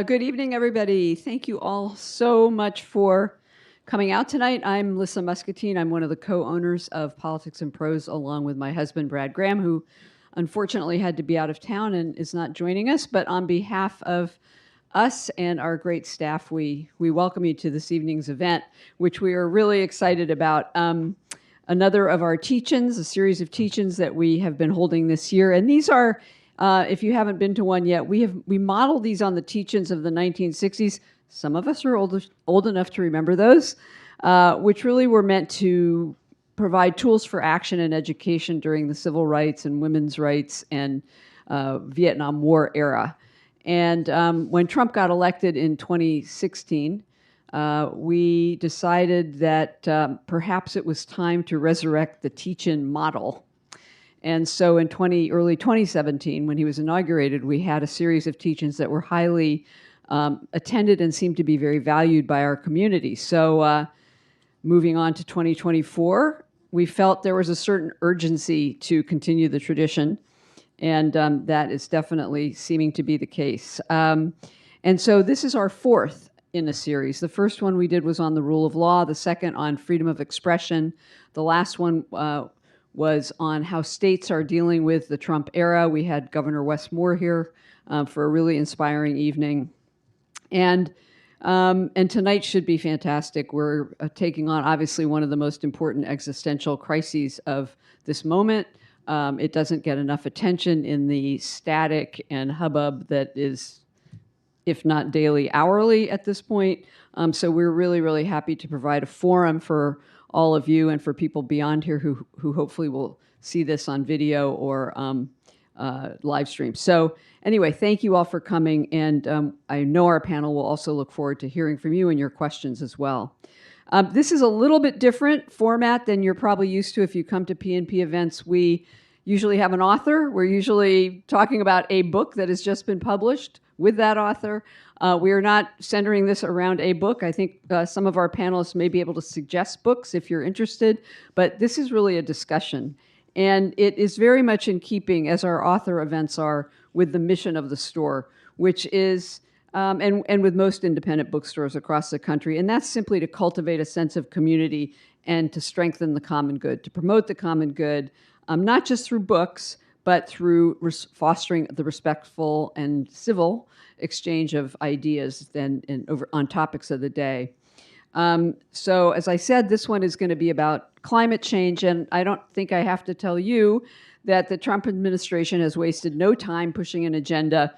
Good evening, everybody. Thank you all so much for coming out tonight. I'm Lissa Muscatine. I'm one of the co-owners of Politics and Prose, along with my husband, Brad Graham, who unfortunately had to be out of town and is not joining us. But on behalf of us and our great staff, we welcome you to this evening's event, which we are really excited about. Another of our teach-ins, a series of teach-ins that we have been holding this year. And these are, if you haven't been to one yet, we modeled these on the teach-ins of the 1960s. Some of us are old enough to remember those, which really were meant to provide tools for action and education during the civil rights and women's rights and Vietnam War era. And when Trump got elected in 2016, we decided that perhaps it was time to resurrect the teach-in model. And so in early 2017, when he was inaugurated, we had a series of teach-ins that were highly attended and seemed to be very valued by our community. So moving on to 2024, we felt there was a certain urgency to continue the tradition, and that is definitely seeming to be the case. And so this is our fourth in a series. The first one we did was on the rule of law, the second on freedom of expression. The last one was on how states are dealing with the Trump era. We had Governor Wes Moore here for a really inspiring evening. And tonight should be fantastic. We're taking on, obviously, one of the most important existential crises of this moment. It doesn't get enough attention in the static and hubbub that is, if not daily, hourly at this point. So we're really, really happy to provide a forum for all of you and for people beyond here who hopefully will see this on video or live stream. So anyway, thank you all for coming, and I know our panel will also look forward to hearing from you and your questions as well. This is a little bit different format than you're probably used to if you come to PNP events. We usually have an author. We're usually talking about a book that has just been published with that author. We are not centering this around a book. I think some of our panelists may be able to suggest books if you're interested, but this is really a discussion. And it is very much in keeping, as our author events are, with the mission of the store, which is, and with most independent bookstores across the country, and that's simply to cultivate a sense of community and to strengthen the common good, to promote the common good, not just through books, but through fostering the respectful and civil exchange of ideas on topics of the day. So as I said, this one is going to be about climate change, and I don't think I have to tell you that the Trump administration has wasted no time pushing an agenda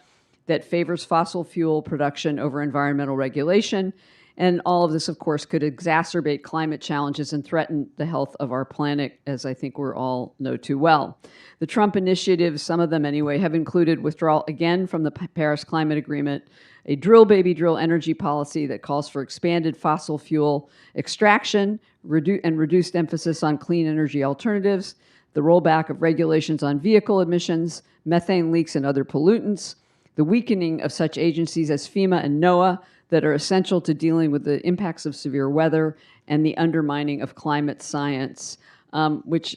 that favors fossil fuel production over environmental regulation. And all of this, of course, could exacerbate climate challenges and threaten the health of our planet, as I think we're all know too well. The Trump initiatives, some of them anyway, have included withdrawal again from the Paris Climate Agreement, a drill baby drill energy policy that calls for expanded fossil fuel extraction and reduced emphasis on clean energy alternatives, the rollback of regulations on vehicle emissions, methane leaks and other pollutants, the weakening of such agencies as FEMA and NOAA that are essential to dealing with the impacts of severe weather, and the undermining of climate science, which,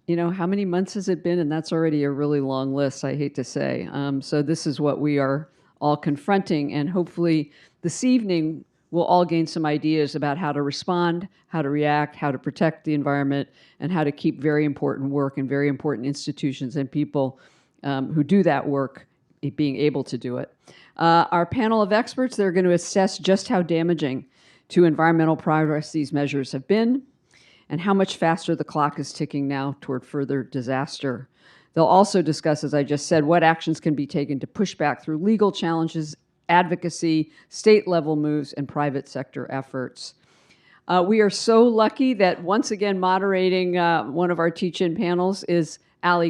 how many months has it been? And that's already a really long list, I hate to say. So this is what we are all confronting, and hopefully this evening we'll all gain some ideas about how to respond, how to react, how to protect the environment, and how to keep very important work and very important institutions and people who do that work being able to do it. Our panel of experts, they're going to assess just how damaging to environmental progress these measures have been and how much faster the clock is ticking now toward further disaster. They'll also discuss, as I just said, what actions can be taken to push back through legal challenges, advocacy, state-level moves, and private sector efforts. We are so lucky that once again moderating one of our teach-in panels is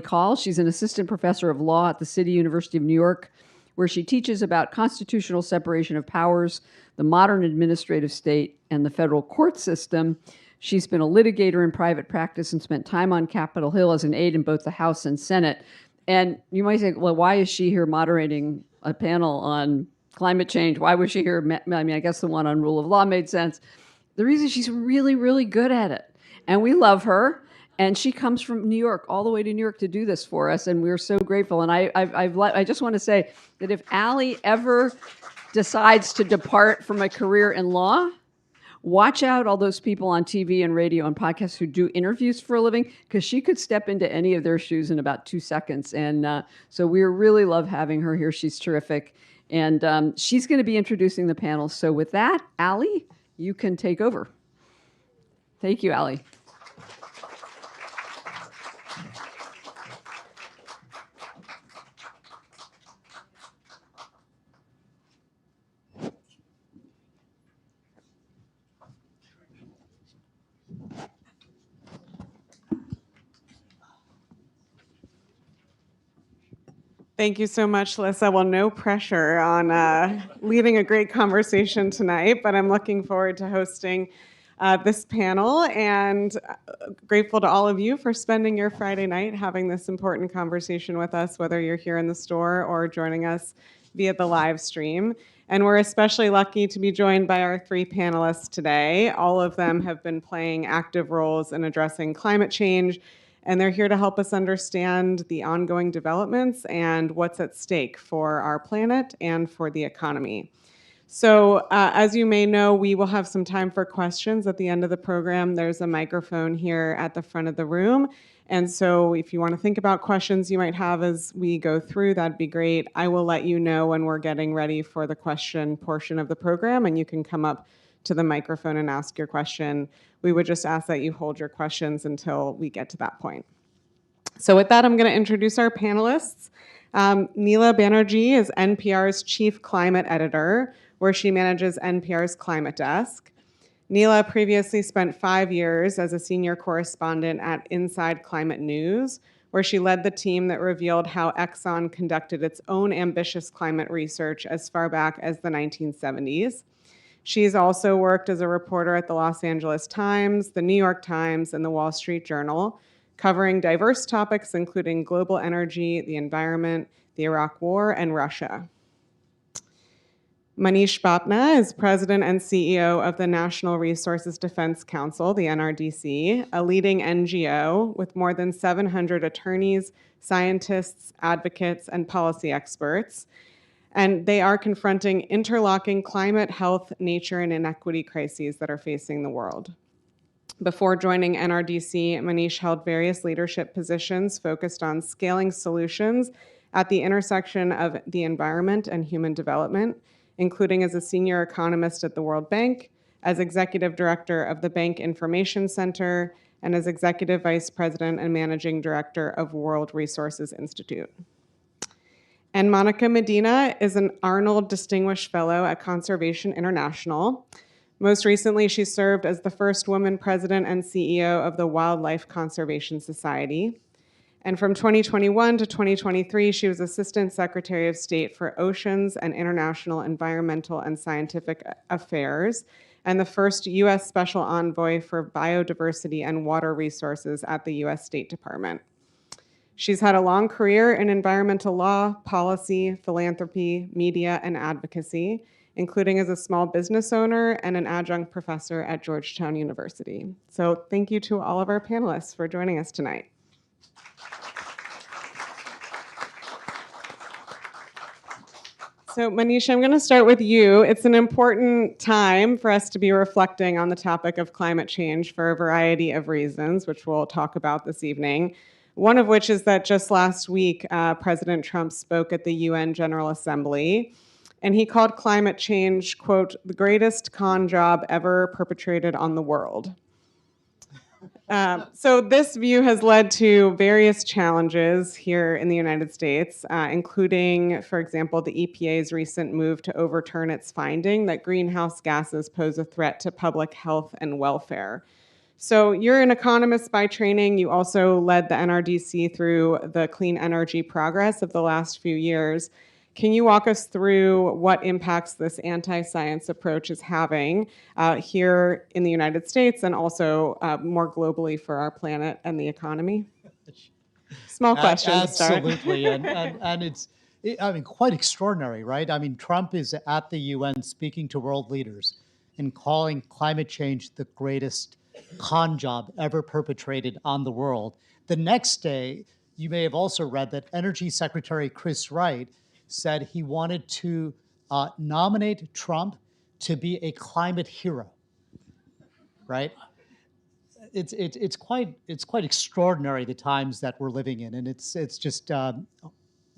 Coll. She's an assistant professor of law at the City University of New York, where she teaches about constitutional separation of powers, the modern administrative state, and the federal court system. She's been a litigator in private practice and spent time on Capitol Hill as an aide in both the House and Senate. And you might say, well, why is she here moderating a panel on climate change? Why was she here? I mean, I guess the one on rule of law made sense. The reason she's really, really good at it. And we love her. And she comes from New York, all the way to New York to do this for us, and we're so grateful. And I just want to say that if Allie ever decides to depart from a career in law, watch out all those people on TV and radio and podcasts who do interviews for a living, because she could step into any of their shoes in about 2 seconds. And so we really love having her here. She's terrific. And she's going to be introducing the panel. So with that, Allie, you can take over. Thank you, Allie. Thank you so much, Lissa. Well, no pressure on leading a great conversation tonight, but I'm looking forward to hosting this panel, and grateful to all of you for spending your Friday night having this important conversation with us, whether you're here in the store or joining us via the live stream. And we're especially lucky to be joined by our 3 panelists today. All of them have been playing active roles in addressing climate change, and they're here to help us understand the ongoing developments and what's at stake for our planet and for the economy. So as you may know, we will have some time for questions at the end of the program. There's a microphone here at the front of the room. And so if you want to think about questions you might have as we go through, that'd be great. I will let you know when we're getting ready for the question portion of the program, and you can come up to the microphone and ask your question. We would just ask that you hold your questions until we get to that point. So with that, I'm going to introduce our panelists. Neela Banerjee is NPR's Chief Climate Editor, where she manages NPR's Climate Desk. Neela previously spent 5 years as a senior correspondent at Inside Climate News, where she led the team that revealed how Exxon conducted its own ambitious climate research as far back as the 1970s. She's also worked as a reporter at the Los Angeles Times, the New York Times, and the Wall Street Journal, covering diverse topics including global energy, the environment, the Iraq War, and Russia. Manish Bapna is president and CEO of the National Resources Defense Council, the NRDC, a leading NGO with more than 700 attorneys, scientists, advocates, and policy experts. And they are confronting interlocking climate, health, nature, and inequity crises that are facing the world. Before joining NRDC, Manish held various leadership positions focused on scaling solutions at the intersection of the environment and human development, including as a senior economist at the World Bank, as executive director of the Bank Information Center, and as executive vice president and managing director of World Resources Institute. And Monica Medina is an Arnold Distinguished Fellow at Conservation International. Most recently, she served as the first woman president and CEO of the Wildlife Conservation Society. And from 2021 to 2023, she was Assistant Secretary of State for Oceans and International Environmental and Scientific Affairs, and the first U.S. Special Envoy for Biodiversity and Water Resources at the U.S. State Department. She's had a long career in environmental law, policy, philanthropy, media, and advocacy, including as a small business owner and an adjunct professor at Georgetown University. So thank you to all of our panelists for joining us tonight. So Manish, I'm going to start with you. It's an important time for us to be reflecting on the topic of climate change for a variety of reasons, which we'll talk about this evening. One of which is that just last week, President Trump spoke at the UN General Assembly, and he called climate change, quote, the greatest con job ever perpetrated on the world. So this view has led to various challenges here in the United States, including, for example, the EPA's recent move to overturn its finding that greenhouse gases pose a threat to public health and welfare. So you're an economist by training. You also led the NRDC through the clean energy progress of the last few years. Can you walk us through what impacts this anti-science approach is having here in the United States and also more globally for our planet and the economy? Small question to start. Absolutely, and it's, I mean, quite extraordinary, right? I mean, Trump is at the UN speaking to world leaders and calling climate change the greatest con job ever perpetrated on the world. The next day, you may have also read that Energy Secretary Chris Wright said he wanted to nominate Trump to be a climate hero, right? It's quite extraordinary the times that we're living in, and it's just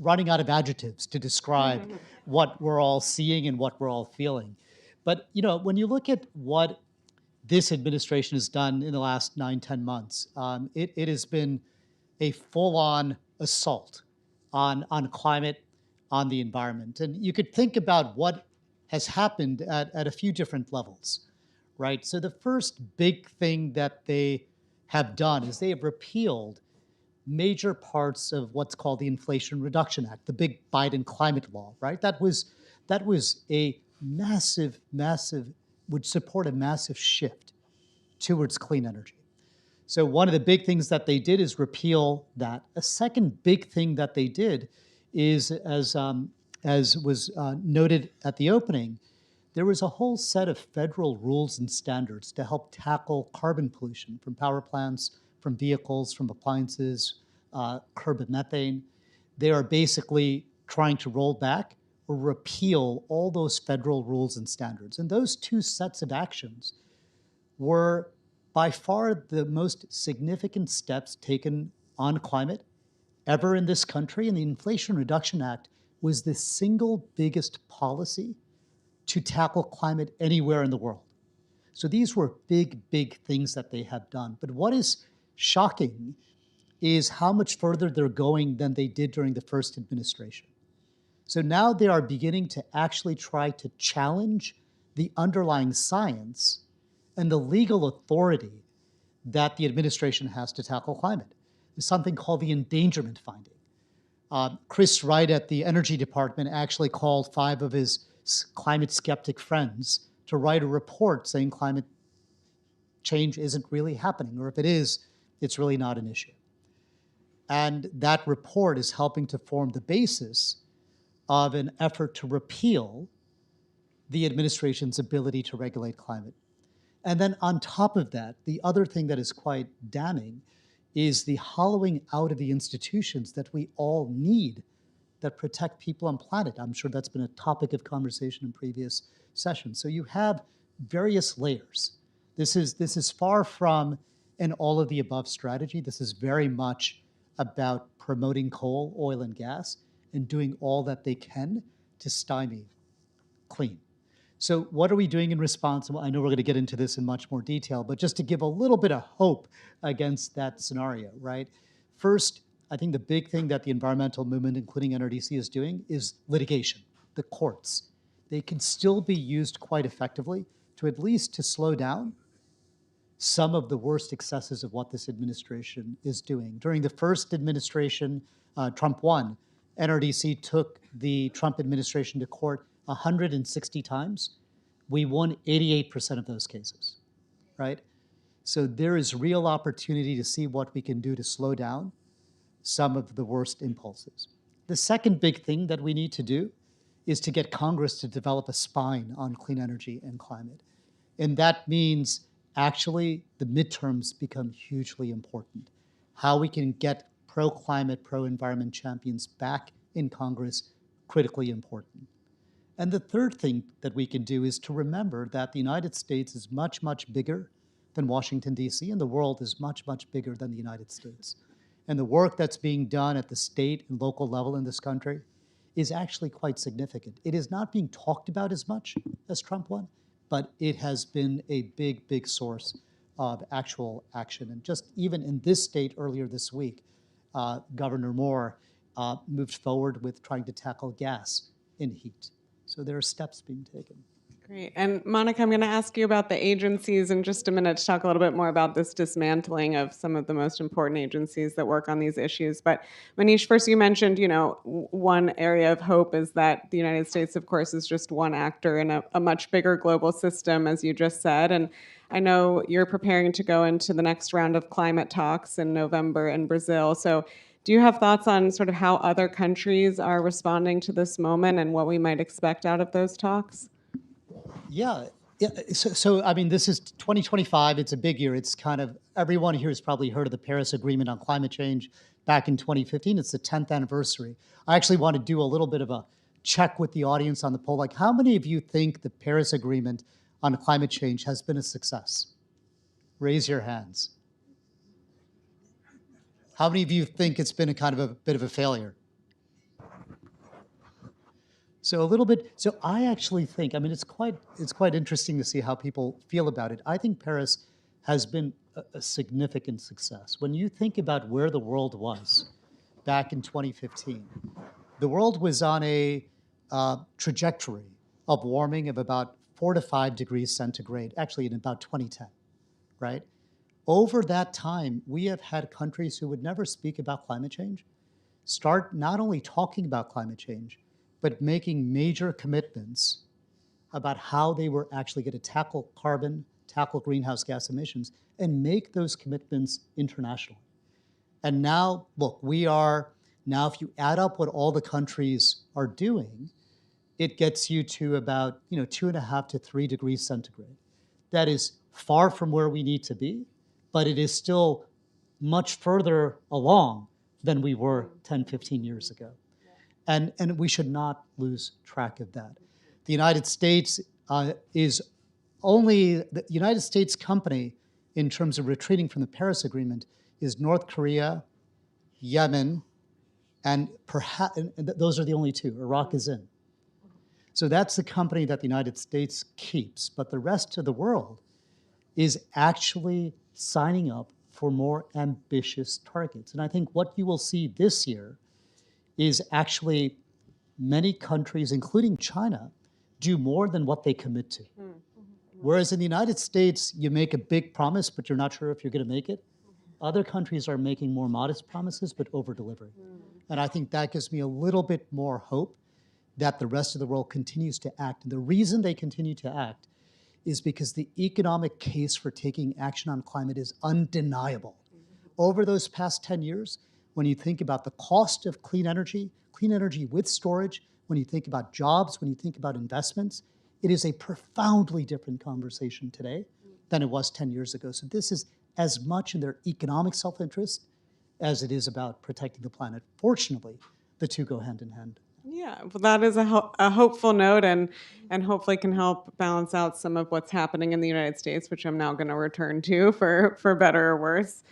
running out of adjectives to describe what we're all seeing and what we're all feeling. But when you look at what this administration has done in the last 9-10 months, it has been a full-on assault on climate, on the environment, and you could think about what has happened at a few different levels, right? So the first big thing that they have done is they have repealed major parts of what's called the Inflation Reduction Act, the big Biden climate law, right? That was a massive, would support a massive shift towards clean energy. So one of the big things that they did is repeal that. A second big thing that they did is, as was noted at the opening, there was a whole set of federal rules and standards to help tackle carbon pollution from power plants, from vehicles, from appliances, curb methane. They are basically trying to roll back or repeal all those federal rules and standards. And those two sets of actions were by far the most significant steps taken on climate ever in this country. And the Inflation Reduction Act was the single biggest policy to tackle climate anywhere in the world. So these were big things that they have done. But what is shocking is how much further they're going than they did during the first administration. So now they are beginning to actually try to challenge the underlying science and the legal authority that the administration has to tackle climate. There's something called the endangerment finding. Chris Wright at the Energy Department actually called 5 of his climate skeptic friends to write a report saying climate change isn't really happening, or if it is, it's really not an issue. And that report is helping to form the basis of an effort to repeal the administration's ability to regulate climate. And then on top of that, the other thing that is quite damning is the hollowing out of the institutions that we all need that protect people on planet. I'm sure that's been a topic of conversation in previous sessions. So you have various layers. This is far from an all of the above strategy. This is very much about promoting coal, oil, and gas, and doing all that they can to stymie clean. So what are we doing in response? Well, I know we're going to get into this in much more detail, but just to give a little bit of hope against that scenario, right? First, I think the big thing that the environmental movement, including NRDC, is doing is litigation, the courts. They can still be used quite effectively to at least to slow down some of the worst excesses of what this administration is doing. During the first administration, Trump 1, NRDC took the Trump administration to court 160 times. We won 88% of those cases, right? So there is real opportunity to see what we can do to slow down some of the worst impulses. The second big thing that we need to do is to get Congress to develop a spine on clean energy and climate. And that means actually the midterms become hugely important. How we can get pro-climate, pro-environment champions back in Congress, critically important. And the third thing that we can do is to remember that the United States is much bigger than Washington, D.C., and the world is much bigger than the United States. And the work that's being done at the state and local level in this country is actually quite significant. It is not being talked about as much as Trump 1, but it has been a big source of actual action. And just even in this state earlier this week, Governor Moore moved forward with trying to tackle gas in heat. So there are steps being taken. Great. And Monica, I'm going to ask you about the agencies in just a minute to talk a little bit more about this dismantling of some of the most important agencies that work on these issues. But Manish, first you mentioned, one area of hope is that the United States, of course, is just one actor in a much bigger global system, as you just said. And I know you're preparing to go into the next round of climate talks in November in Brazil. So do you have thoughts on sort of how other countries are responding to this moment and what we might expect out of those talks? Yeah, Yeah, so I mean, this is 2025. It's a big year. It's kind of, everyone here has probably heard of the Paris Agreement on climate change back in 2015. It's the 10th anniversary. I actually want to do a little bit of a check with the audience on the poll. Like, how many of you think the Paris Agreement on climate change has been a success? Raise your hands. How many of you think it's been a kind of a bit of a failure? So a little bit. So I actually think, I mean, it's quite interesting to see how people feel about it. I think Paris has been a significant success. When you think about where the world was back in 2015, the world was on a trajectory of warming of about 4 to 5 degrees centigrade, actually in about 2010, right? Over that time, we have had countries who would never speak about climate change start not only talking about climate change, but making major commitments about how they were actually going to tackle carbon, tackle greenhouse gas emissions, and make those commitments internationally. And now, look, now if you add up what all the countries are doing, it gets you to about 2.5 to 3 degrees centigrade. That is far from where we need to be, but it is still much further along than we were 10, 15 years ago. And we should not lose track of that. The United States is only, the United States company in terms of retreating from the Paris Agreement is North Korea, Yemen, and perhaps, those are the only two. Iraq is in. So that's the company that the United States keeps, but the rest of the world is actually signing up for more ambitious targets. And I think what you will see this year is actually many countries, including China, do more than what they commit to. Whereas in the United States, you make a big promise, but you're not sure if you're going to make it. Other countries are making more modest promises, but over-delivering. And I think that gives me a little bit more hope that the rest of the world continues to act. And the reason they continue to act is because the economic case for taking action on climate is undeniable. Over those past 10 years, when you think about the cost of clean energy with storage, when you think about jobs, when you think about investments, it is a profoundly different conversation today than it was 10 years ago. So this is as much in their economic self-interest as it is about protecting the planet. Fortunately, the two go hand in hand. Yeah, well, that is a hopeful note, and hopefully can help balance out some of what's happening in the United States, which I'm now going to return to for better or worse.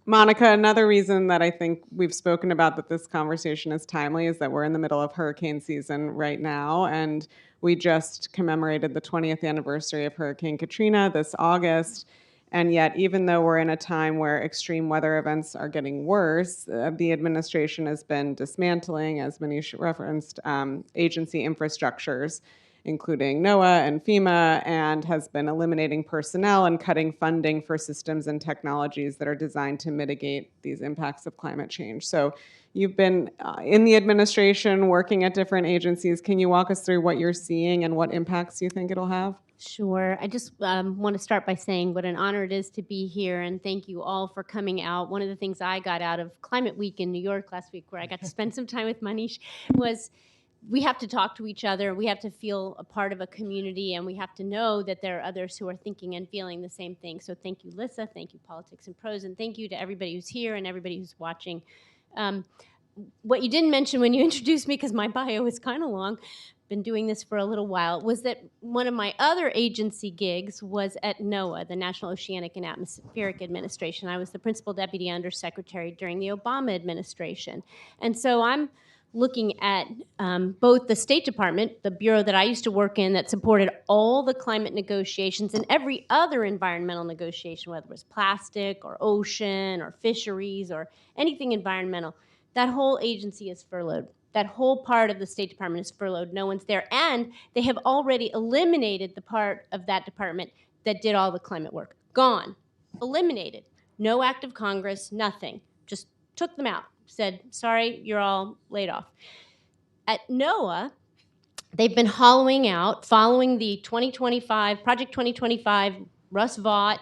Monica, another reason that I think we've spoken about that this conversation is timely is that we're in the middle of hurricane season right now, and we just commemorated the 20th anniversary of Hurricane Katrina this August. And yet, even though we're in a time where extreme weather events are getting worse, the administration has been dismantling, as Manish referenced, agency infrastructures, including NOAA and FEMA, and has been eliminating personnel and cutting funding for systems and technologies that are designed to mitigate these impacts of climate change. So you've been in the administration, working at different agencies. Can you walk us through what you're seeing and what impacts you think it'll have? Sure. I just want to start by saying what an honor it is to be here, and thank you all for coming out. One of the things I got out of Climate Week in New York last week, where I got to spend some time with Manish, was we have to talk to each other. We have to feel a part of a community, and we have to know that there are others who are thinking and feeling the same thing. So thank you, Lissa. Thank you, Politics and Prose, and thank you to everybody who's here and everybody who's watching. What you didn't mention when you introduced me, because my bio is kind of long, been doing this for a little while, was that one of my other agency gigs was at NOAA, the National Oceanic and Atmospheric Administration. I was the Principal Deputy Undersecretary during the Obama administration. And so I'm looking at both the State Department, the bureau that I used to work in that supported all the climate negotiations and every other environmental negotiation, whether it was plastic or ocean or fisheries or anything environmental. That whole agency is furloughed. That whole part of the State Department is furloughed. No one's there. And they have already eliminated the part of that department that did all the climate work. Gone. Eliminated. No act of Congress, nothing. Just took them out. Said, sorry, you're all laid off. At NOAA, they've been hollowing out, following the 2025, Project 2025, Russ Vought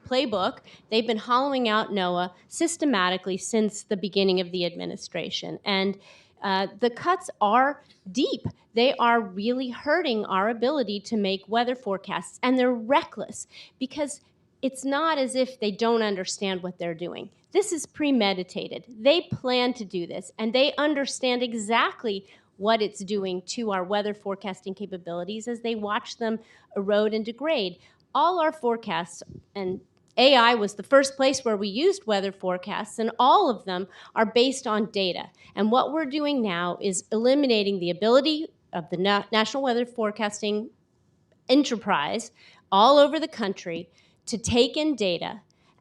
playbook. They've been hollowing out NOAA systematically since the beginning of the administration. And the cuts are deep. They are really hurting our ability to make weather forecasts. And they're reckless because it's not as if they don't understand what they're doing. This is premeditated. They plan to do this, and they understand exactly what it's doing to our weather forecasting capabilities as they watch them erode and degrade. All our forecasts, and AI was the first place where we used weather forecasts, and all of them are based on data. And what we're doing now is eliminating the ability of the National Weather Forecasting enterprise all over the country to take in data,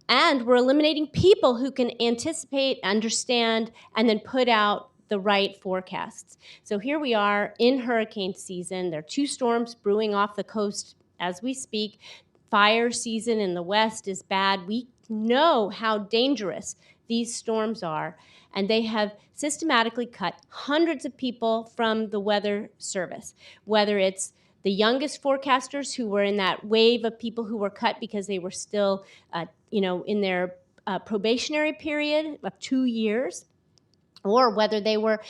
and we're eliminating people who can anticipate, understand, and then put out the right forecasts. So here we are in hurricane season. There are 2 storms brewing off the coast as we speak. Fire season in the West is bad. We know how dangerous these storms are, and they have systematically cut hundreds of people from the Weather Service, whether it's the youngest forecasters who were in that wave of people who were cut because they were still, in their probationary period of 2 years, or whether they were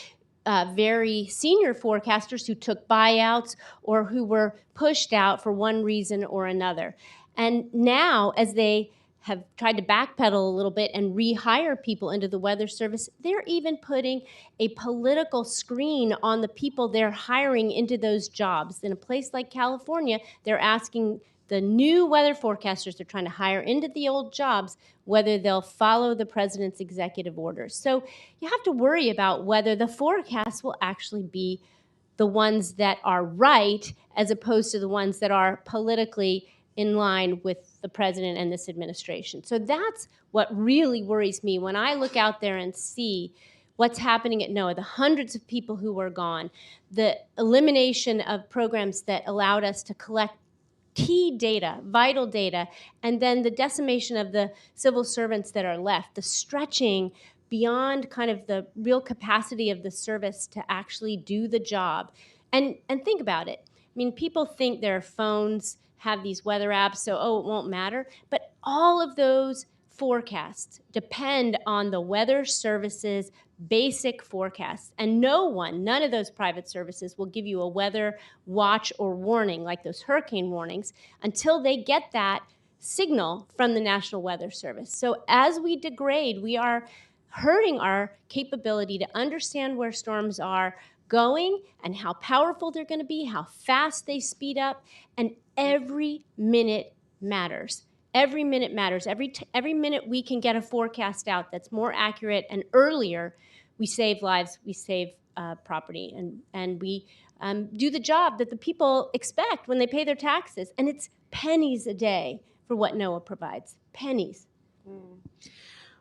very senior forecasters who took buyouts or who were pushed out for one reason or another. And now, as they have tried to backpedal a little bit and rehire people into the Weather Service, they're even putting a political screen on the people they're hiring into those jobs. In a place like California, they're asking the new weather forecasters they're trying to hire into the old jobs whether they'll follow the president's executive orders. So you have to worry about whether the forecasts will actually be the ones that are right as opposed to the ones that are politically in line with the president and this administration. So that's what really worries me when I look out there and see what's happening at NOAA, the hundreds of people who are gone, the elimination of programs that allowed us to collect key data, vital data, and then the decimation of the civil servants that are left, the stretching beyond kind of the real capacity of the service to actually do the job. And think about it. I mean, people think their phones have these weather apps, so, it won't matter. But all of those forecasts depend on the Weather Service's basic forecasts. And none of those private services will give you a weather watch or warning like those hurricane warnings until they get that signal from the National Weather Service. So as we degrade, we are hurting our capability to understand where storms are going and how powerful they're going to be, how fast they speed up, and every minute matters. Every minute matters. Every minute we can get a forecast out that's more accurate and earlier, we save lives, we save property, and we do the job that the people expect when they pay their taxes. And it's pennies a day for what NOAA provides. Pennies.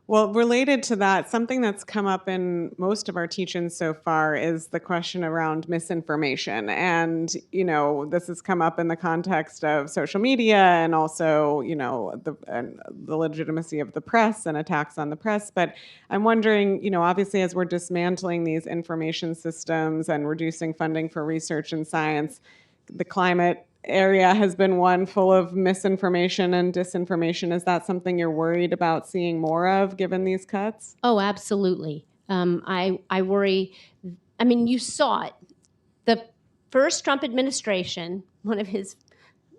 Well, related to that, something that's come up in most of our teach-ins so far is the question around misinformation. And, this has come up in the context of social media and also, the legitimacy of the press and attacks on the press. But I'm wondering, obviously, as we're dismantling these information systems and reducing funding for research and science, the climate area has been one full of misinformation and disinformation. Is that something you're worried about seeing more of given these cuts? Oh, absolutely. I worry. I mean, you saw it. The first Trump administration, one of his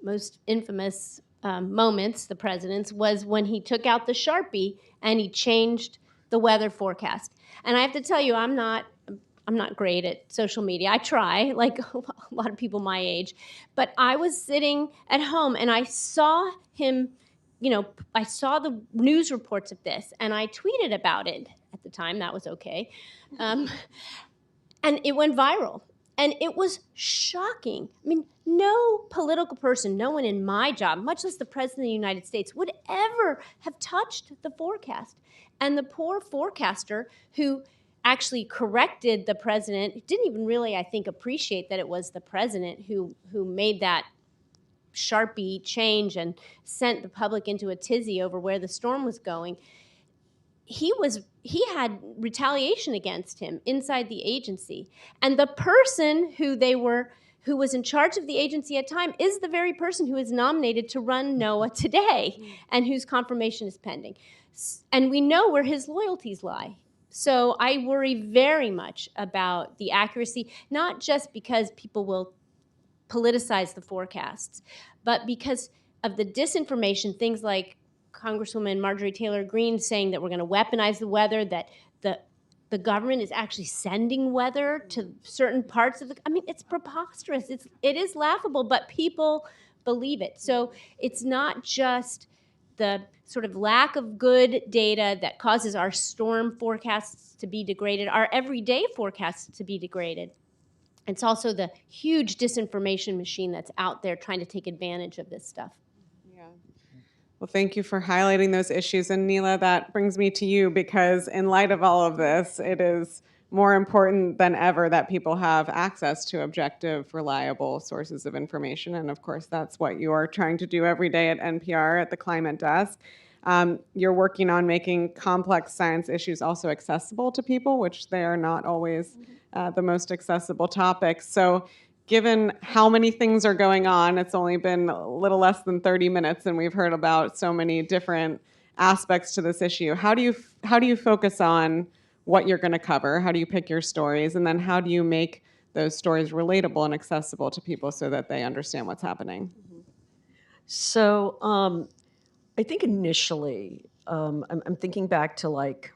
most infamous moments, the president's, was when he took out the Sharpie and he changed the weather forecast. And I have to tell you, I'm not great at social media. I try, like a lot of people my age. But I was sitting at home and I saw him, I saw the news reports of this and I tweeted about it at the time. That was okay. And it went viral. And it was shocking. I mean, no political person, no one in my job, much less the President of the United States, would ever have touched the forecast. And the poor forecaster who actually corrected the president, didn't even really, I think, appreciate that it was the president who made that Sharpie change and sent the public into a tizzy over where the storm was going. He had retaliation against him inside the agency. And the person who who was in charge of the agency at the time, is the very person who is nominated to run NOAA today and whose confirmation is pending. And we know where his loyalties lie. So I worry very much about the accuracy, not just because people will politicize the forecasts, but because of the disinformation, things like Congresswoman Marjorie Taylor Greene saying that we're going to weaponize the weather, that the government is actually sending weather to certain parts of the, I mean, it's preposterous. It is laughable, but people believe it. So it's not just the sort of lack of good data that causes our storm forecasts to be degraded, our everyday forecasts to be degraded. It's also the huge disinformation machine that's out there trying to take advantage of this stuff. Yeah. Well, thank you for highlighting those issues. And Neela, that brings me to you, because in light of all of this, it is more important than ever that people have access to objective, reliable sources of information. And of course, that's what you are trying to do every day at NPR at the Climate Desk. You're working on making complex science issues also accessible to people, which they are not always the most accessible topics. So given how many things are going on, it's only been a little less than 30 minutes and we've heard about so many different aspects to this issue. How do you focus on what you're going to cover? How do you pick your stories? And then how do you make those stories relatable and accessible to people so that they understand what's happening? So I think initially, I'm thinking back to like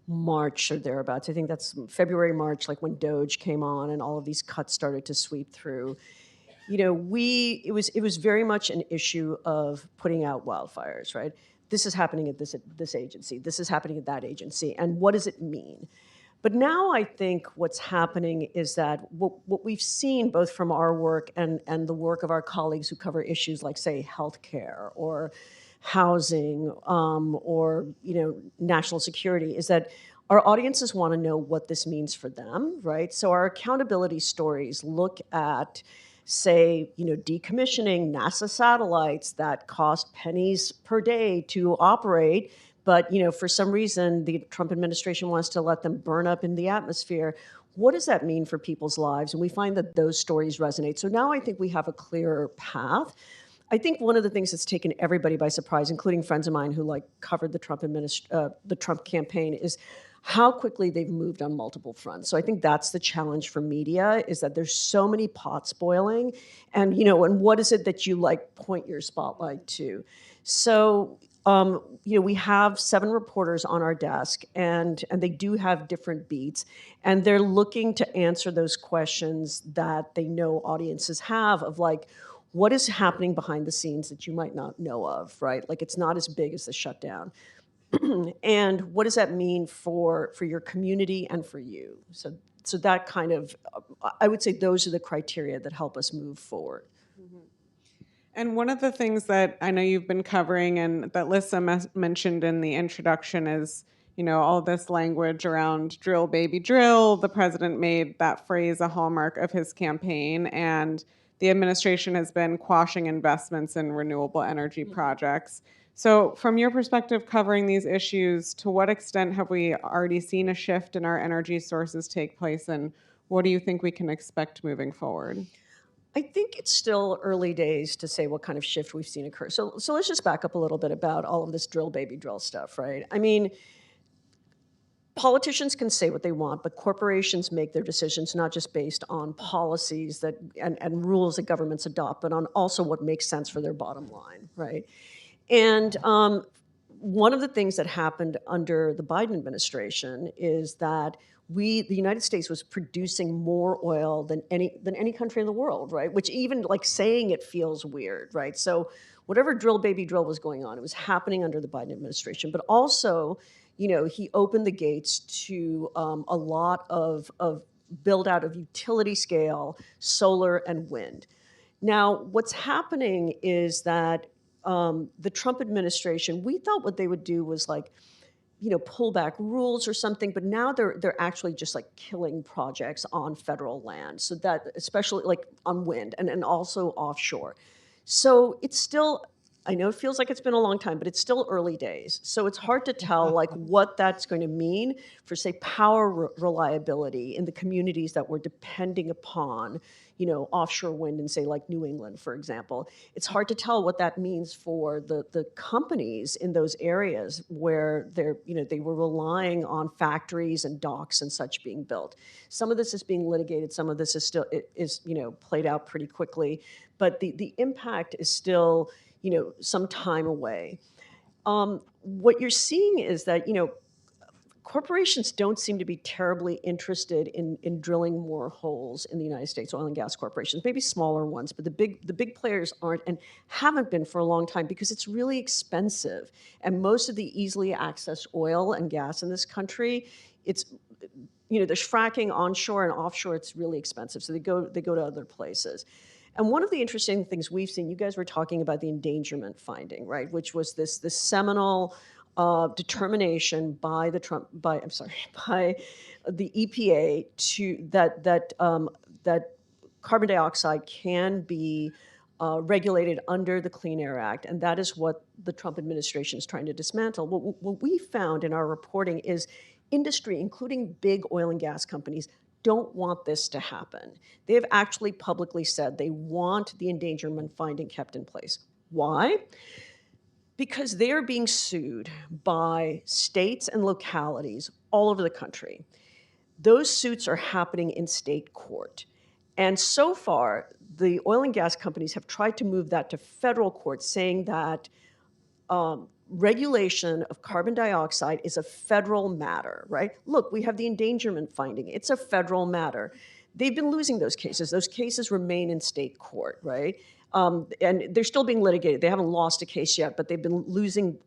March or thereabouts. I think that's February, March, like when Doge came on and all of these cuts started to sweep through. You know, it was very much an issue of putting out wildfires, right? This is happening at this agency. This is happening at that agency. And what does it mean? But now I think what's happening is that what we've seen both from our work and the work of our colleagues who cover issues like, say, healthcare or housing or, you know, national security is that our audiences want to know what this means for them, right? So our accountability stories look at, say, you know, decommissioning NASA satellites that cost pennies per day to operate, but, you know, for some reason the Trump administration wants to let them burn up in the atmosphere. What does that mean for people's lives? And we find that those stories resonate. So now I think we have a clearer path. I think one of the things that's taken everybody by surprise, including friends of mine who like covered the Trump campaign, is how quickly they've moved on multiple fronts. So I think that's the challenge for media, is that there's so many pots boiling, and, you know, and what is it that you like point your spotlight to? So you know, we have 7 reporters on our desk, and they do have different beats, and they're looking to answer those questions that they know audiences have of like, what is happening behind the scenes that you might not know of, right? Like it's not as big as the shutdown. And what does that mean for your community and for you? So that kind of, I would say those are the criteria that help us move forward. And one of the things that I know you've been covering and that Lissa mentioned in the introduction is, you know, all this language around drill, baby, drill. The president made that phrase a hallmark of his campaign, and the administration has been quashing investments in renewable energy projects. So from your perspective covering these issues, to what extent have we already seen a shift in our energy sources take place, and what do you think we can expect moving forward? I think it's still early days to say what kind of shift we've seen occur. So let's just back up a little bit about all of this drill, baby, drill stuff, right? I mean, politicians can say what they want, but corporations make their decisions not just based on policies that and rules that governments adopt, but on also what makes sense for their bottom line, right? And one of the things that happened under the Biden administration is that the United States was producing more oil than any country in the world, right? Which even like saying it feels weird, right? So whatever drill, baby, drill was going on, it was happening under the Biden administration. But also, you know, he opened the gates to a lot of build out of utility scale solar and wind. Now, what's happening is that the Trump administration, we thought what they would do was like, you know, pull back rules or something, but now they're actually just like killing projects on federal land. So that, especially like on wind and also offshore. So it's still I know it feels like it's been a long time, but it's still early days. So it's hard to tell like what that's going to mean for, say, power reliability in the communities that we're depending upon, offshore wind in, say, like New England, for example. It's hard to tell what that means for the companies in those areas where they were relying on factories and docks and such being built. Some of this is being litigated. Some of this is still played out pretty quickly, but the impact is still some time away. What you're seeing is that, corporations don't seem to be terribly interested in drilling more holes in the United States, oil and gas corporations, maybe smaller ones, but the big players aren't and haven't been for a long time because it's really expensive. And most of the easily accessed oil and gas in this country, there's fracking onshore and offshore, it's really expensive. So they go to other places. And one of the interesting things we've seen, you guys were talking about the endangerment finding, right? Which was this seminal determination by the EPA that carbon dioxide can be regulated under the Clean Air Act, and that is what the Trump administration is trying to dismantle. What we found in our reporting is industry, including big oil and gas companies, don't want this to happen. They have actually publicly said they want the endangerment finding kept in place. Why? Because they are being sued by states and localities all over the country. Those suits are happening in state court. And so far, the oil and gas companies have tried to move that to federal court, saying that regulation of carbon dioxide is a federal matter, right? Look, we have the endangerment finding. It's a federal matter. They've been losing those cases. Those cases remain in state court, right? And they're still being litigated. They haven't lost a case yet, but they've been losing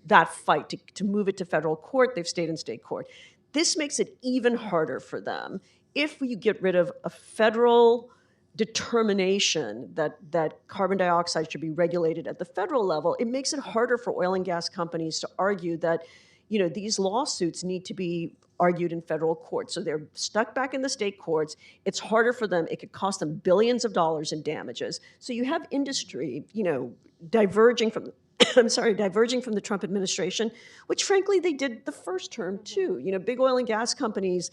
that fight to move it to federal court. They've stayed in state court. This makes it even harder for them if you get rid of a federal determination that carbon dioxide should be regulated at the federal level. It makes it harder for oil and gas companies to argue that these lawsuits need to be argued in federal court. So they're stuck back in the state courts. It's harder for them. It could cost them billions of dollars in damages. So you have industry, diverging from diverging from the Trump administration, which frankly they did the first term too. Big oil and gas companies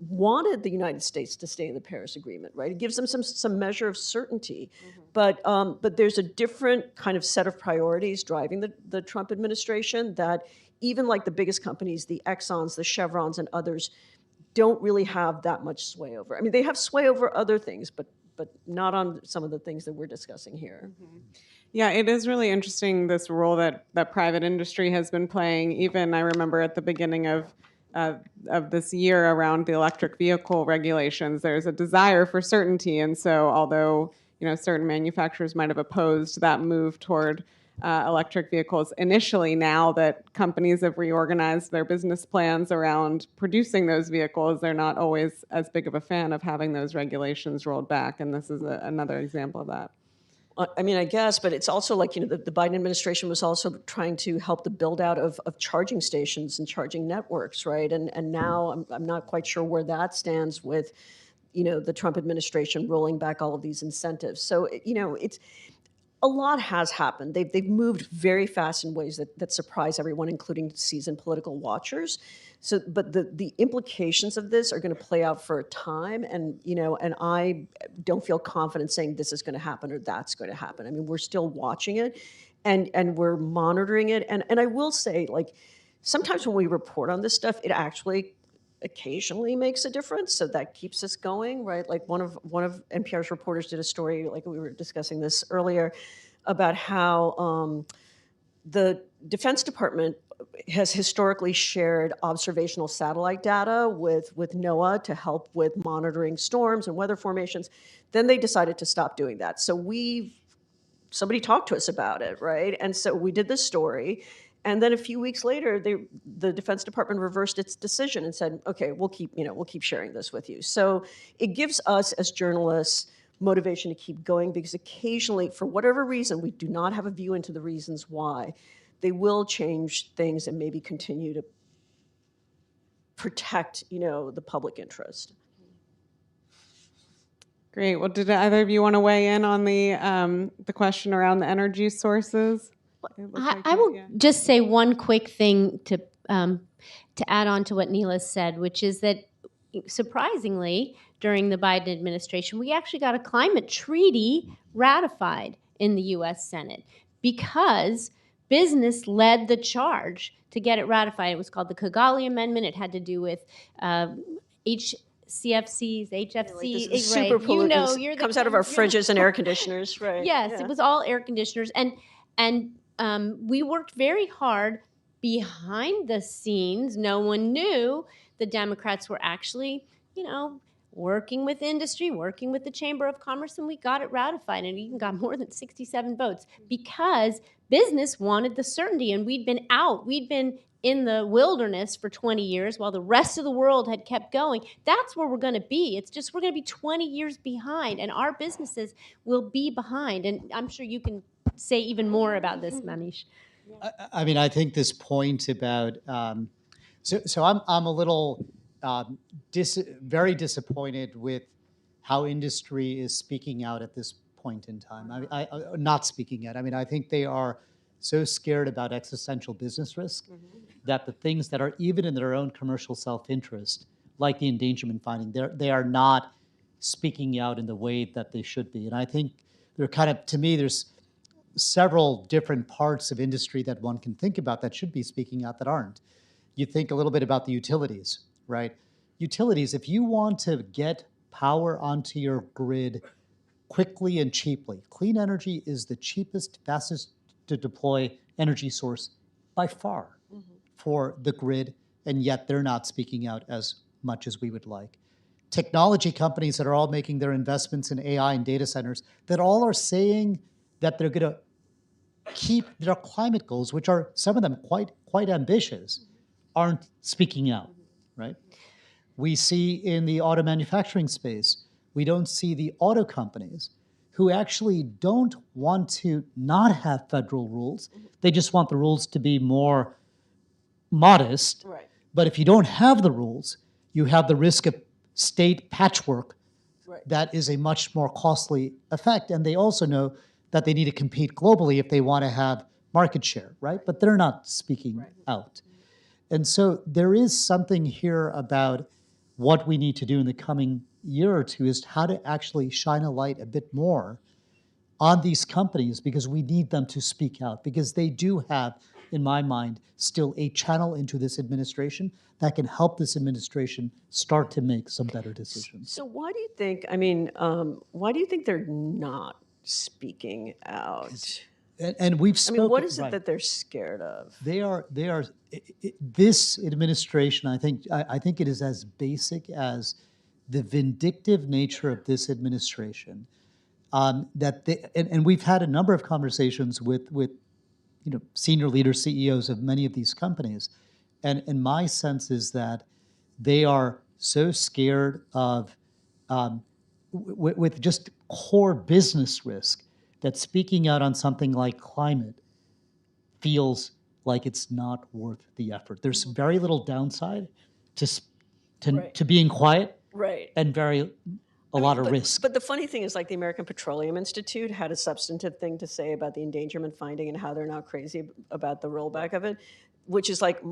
wanted the United States to stay in the Paris Agreement, right? It gives them some measure of certainty. Mm-hmm. But there's a different kind of set of priorities driving the Trump administration that even like the biggest companies, the Exxons, the Chevrons, and others, don't really have that much sway over. I mean, they have sway over other things, but not on some of the things that we're discussing here. Mm-hmm. Yeah, it is really interesting, this role that private industry has been playing. Even I remember at the beginning of this year around the electric vehicle regulations, there's a desire for certainty. And so although certain manufacturers might have opposed that move toward electric vehicles initially, now that companies have reorganized their business plans around producing those vehicles, they're not always as big of a fan of having those regulations rolled back. And this is another example of that. I mean, I guess, but it's also like, the Biden administration was also trying to help the build out of charging stations and charging networks, right? And now I'm not quite sure where that stands with, the Trump administration rolling back all of these incentives. So, it's a lot has happened. They've moved very fast in ways that surprise everyone, including seasoned political watchers. So, but the implications of this are going to play out for a time, and I don't feel confident saying this is going to happen or that's going to happen. I mean, we're still watching it, and we're monitoring it. And I will say, like, sometimes when we report on this stuff, it actually occasionally makes a difference. So that keeps us going, right? Like one of NPR's reporters did a story, like we were discussing this earlier, about how the Defense Department has historically shared observational satellite data with NOAA to help with monitoring storms and weather formations. Then they decided to stop doing that. So somebody talked to us about it, right? And so we did this story. And then a few weeks later, the Defense Department reversed its decision and said, "Okay, we'll keep sharing this with you." So it gives us as journalists motivation to keep going, because occasionally, for whatever reason, we do not have a view into the reasons why, they will change things and maybe continue to protect, the public interest. Great. Well, did either of you want to weigh in on the question around the energy sources? It looks I, like I that, will yeah. just say one quick thing to add on to what Neela said, which is that surprisingly, during the Biden administration, we actually got a climate treaty ratified in the U.S. Senate because business led the charge to get it ratified. It was called the Kigali Amendment. It had to do with HCFCs, HFC, This is right? super You know, pollutant. you're the Comes out of our fridges and air conditioners, right? Yes, Yeah. it was all air conditioners, and we worked very hard behind the scenes. No one knew the Democrats were actually, working with industry, working with the Chamber of Commerce, and we got it ratified, and it even got more than 67 votes because business wanted the certainty, and we'd been in the wilderness for 20 years while the rest of the world had kept going. That's where we're going to be. It's just we're going to be 20 years behind, and our businesses will be behind. And I'm sure you can say even more about this, Manish. I mean, I think this point about so I'm a little very disappointed with how industry is speaking out at this point in time. I not speaking out. I mean, I think they are so scared about existential business risk that the things that are even in their own commercial self-interest, like the endangerment finding, they are not speaking out in the way that they should be. And I think they're kind of, to me, there's several different parts of industry that one can think about that should be speaking out that aren't. You think a little bit about the utilities, right? Utilities, if you want to get power onto your grid quickly and cheaply, clean energy is the cheapest, fastest to deploy energy source by far for the grid, and yet they're not speaking out as much as we would like. Technology companies that are all making their investments in AI and data centers that all are saying that they're going to keep their climate goals, which are some of them quite ambitious, aren't speaking out, right? We see in the auto manufacturing space, we don't see the auto companies who actually don't want to not have federal rules. They just want the rules to be more modest. Right. But if you don't have the rules, you have the risk of state patchwork. Right. That is a much more costly effect. And they also know that they need to compete globally if they want to have market share, right? But they're not speaking out. And so there is something here about what we need to do in the coming year or two is how to actually shine a light a bit more on these companies, because we need them to speak out, because they do have, in my mind, still a channel into this administration that can help this administration start to make some better decisions. So why do you think, why do you think they're not speaking out? And we've spoken. What is it right. that they're scared of? They are. This administration, I think it is as basic as the vindictive nature of this administration. And we've had a number of conversations with senior leaders, CEOs of many of these companies, and my sense is that they are so scared of with just core business risk that speaking out on something like climate feels like it's not worth the effort. There's very little downside to being quiet, Right. and a lot of risk. But the funny thing is, like, the American Petroleum Institute had a substantive thing to say about the endangerment finding and how they're not crazy about the rollback of it, which is like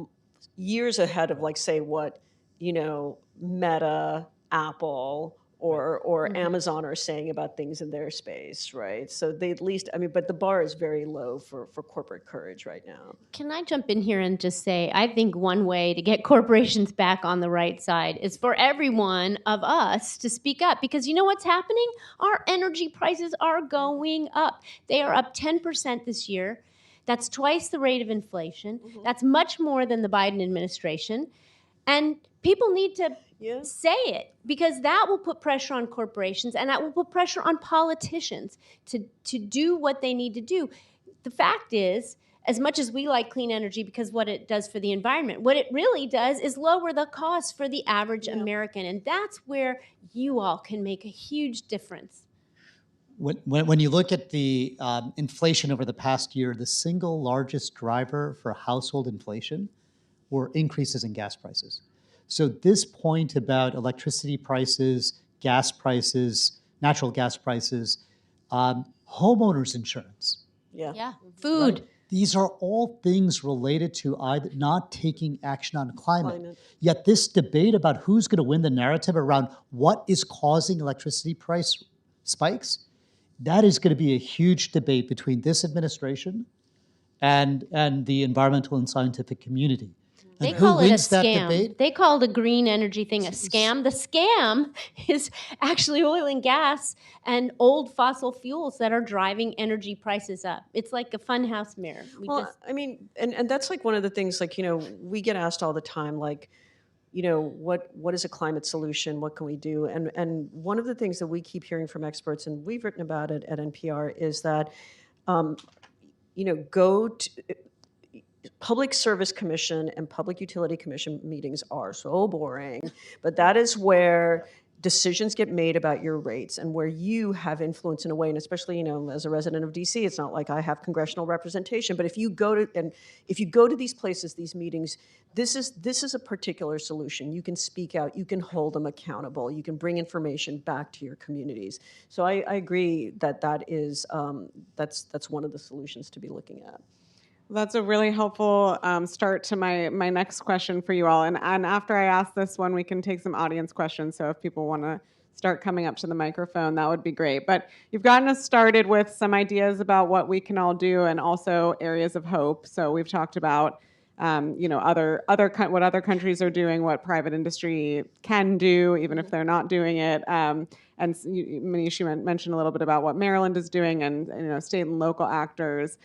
years ahead of, like, say, what Meta, Apple, or Amazon are saying about things in their space, right? So they at least, but the bar is very low for corporate courage right now. Can I jump in here and just say, I think one way to get corporations back on the right side is for every one of us to speak up, because you know what's happening? Our energy prices are going up. They are up 10% this year. That's twice the rate of inflation. That's much more than the Biden administration. And people need to say it, because that will put pressure on corporations, and that will put pressure on politicians to do what they need to do. The fact is, as much as we like clean energy because what it does for the environment, what it really does is lower the cost for the average American, and that's where you all can make a huge difference. When you look at the inflation over the past year, the single largest driver for household inflation were increases in gas prices. So this point about electricity prices, gas prices, natural gas prices, homeowners insurance. Yeah. Food. These are all things related to either not taking action on climate. Climate. Yet this debate about who's going to win the narrative around what is causing electricity price spikes, that is going to be a huge debate between this administration and the environmental and scientific community. They And who call it a wins that scam. debate? They call the green energy thing a scam. The scam is actually oil and gas and old fossil fuels that are driving energy prices up. It's like a funhouse mirror. Well, I mean, and that's like one of the things, like, we get asked all the time, like, what is a climate solution? What can we do? And one of the things that we keep hearing from experts, and we've written about it at NPR, is that, go to Public Service Commission and Public Utility Commission meetings are so boring, but that is where decisions get made about your rates and where you have influence in a way. And especially, as a resident of DC, it's not like I have congressional representation, but if you go to these places, these meetings, this is a particular solution. You can speak out, you can hold them accountable, you can bring information back to your communities. So I agree that is that's one of the solutions to be looking at. That's a really helpful start to my next question for you all. And after I ask this one, we can take some audience questions. So if people want to start coming up to the microphone, that would be great. But you've gotten us started with some ideas about what we can all do and also areas of hope. So we've talked about what other countries are doing, what private industry can do, even if they're not doing it. And Manish, you mentioned a little bit about what Maryland is doing and state and local actors.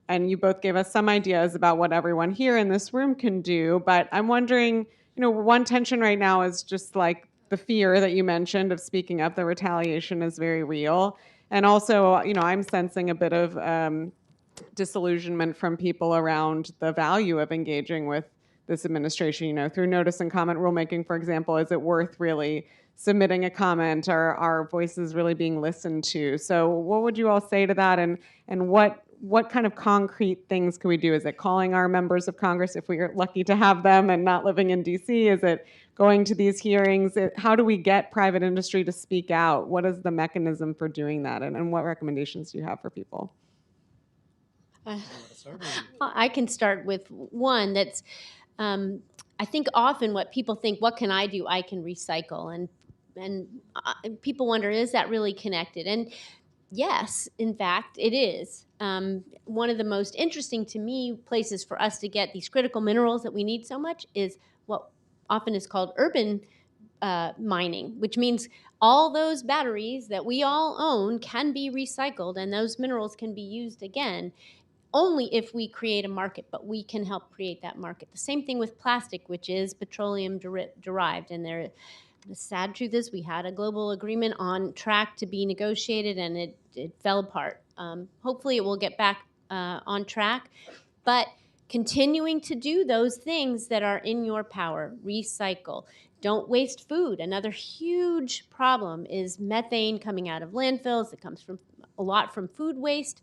And you both gave us some ideas about what everyone here in this room can do. But I'm wondering, one tension right now is just like the fear that you mentioned of speaking up. The retaliation is very real. And also, I'm sensing a bit of disillusionment from people around the value of engaging with this administration, through notice and comment rulemaking, for example. Is it worth really submitting a comment? Are our voices really being listened to? So what would you all say to that? And what kind of concrete things can we do? Is it calling our members of Congress if we are lucky to have them and not living in DC? Is it going to these hearings? How do we get private industry to speak out? What is the mechanism for doing that? And what recommendations do you have for people? I can start with one that's, I think often what people think, what can I do? I can recycle. And people wonder, is that really connected? And yes, in fact, it is. One of the most interesting to me places for us to get these critical minerals that we need so much is what often is called urban mining, which means all those batteries that we all own can be recycled and those minerals can be used again. Only if we create a market, but we can help create that market. The same thing with plastic, which is petroleum derived. And the sad truth is we had a global agreement on track to be negotiated and it fell apart. Hopefully it will get back on track. But continuing to do those things that are in your power, recycle. Don't waste food. Another huge problem is methane coming out of landfills. It comes from a lot from food waste.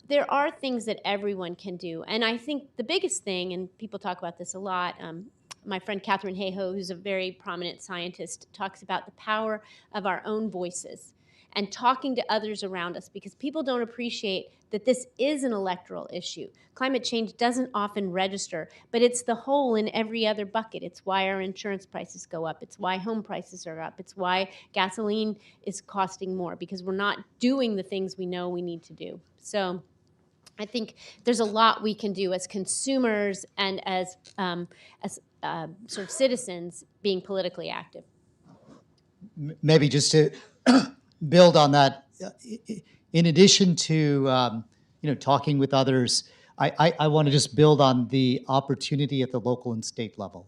There are things that everyone can do. And I think the biggest thing, and people talk about this a lot, my friend Catherine Hayhoe, who's a very prominent scientist, talks about the power of our own voices and talking to others around us, because people don't appreciate that this is an electoral issue. Climate change doesn't often register, but it's the hole in every other bucket. It's why our insurance prices go up. It's why home prices are up. It's why gasoline is costing more, because we're not doing the things we know we need to do. So I think there's a lot we can do as consumers and as sort of citizens being politically active. Maybe just to build on that, in addition to talking with others, I want to just build on the opportunity at the local and state level,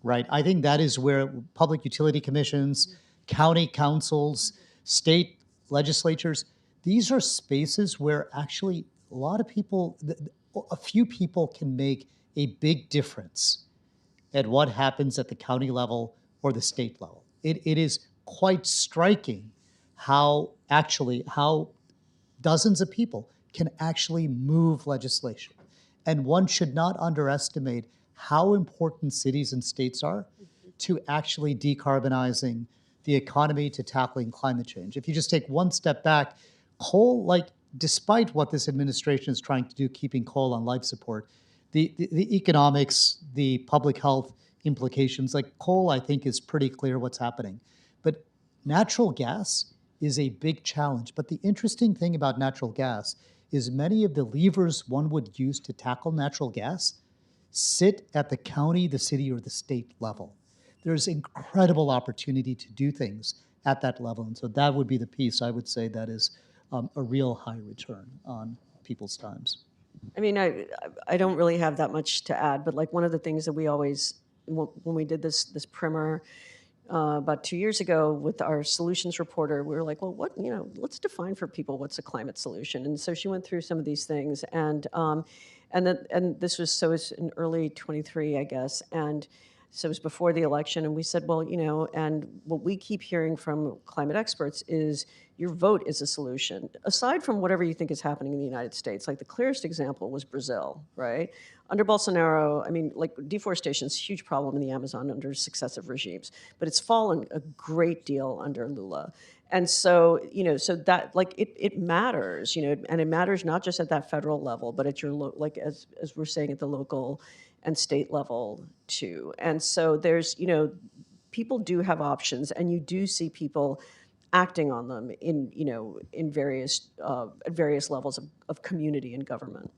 right? I think that is where public utility commissions, county councils, state legislatures, these are spaces where actually a few people can make a big difference at what happens at the county level or the state level. It is quite striking how dozens of people can actually move legislation. And one should not underestimate how important cities and states are to actually decarbonizing the economy, to tackling climate change. If you just take one step back, Coll despite what this administration is trying to do, keeping coal on life support, the economics, the public health implications, like coal, I think is pretty clear what's happening. But natural gas is a big challenge. But the interesting thing about natural gas is many of the levers one would use to tackle natural gas sit at the county, the city, or the state level. There's incredible opportunity to do things at that level. And so that would be the piece I would say that is a real high return on people's times. I mean, I don't really have that much to add, but like one of the things that we always, when we did this primer about 2 years ago with our solutions reporter, we were like, well, let's define for people what's a climate solution. And so she went through some of these things, and this was in early 23, I guess, and so it was before the election, and we said, well, and what we keep hearing from climate experts is your vote is a solution. Aside from whatever you think is happening in the United States, like the clearest example was Brazil, right? Under Bolsonaro, I mean, like deforestation is a huge problem in the Amazon under successive regimes, but it's fallen a great deal under Lula. And so, so that like it matters, and it matters not just at that federal level, but at your like as we're saying at the local and state level too. And so there's, people do have options, and you do see people acting on them in, in various at various levels of community and government.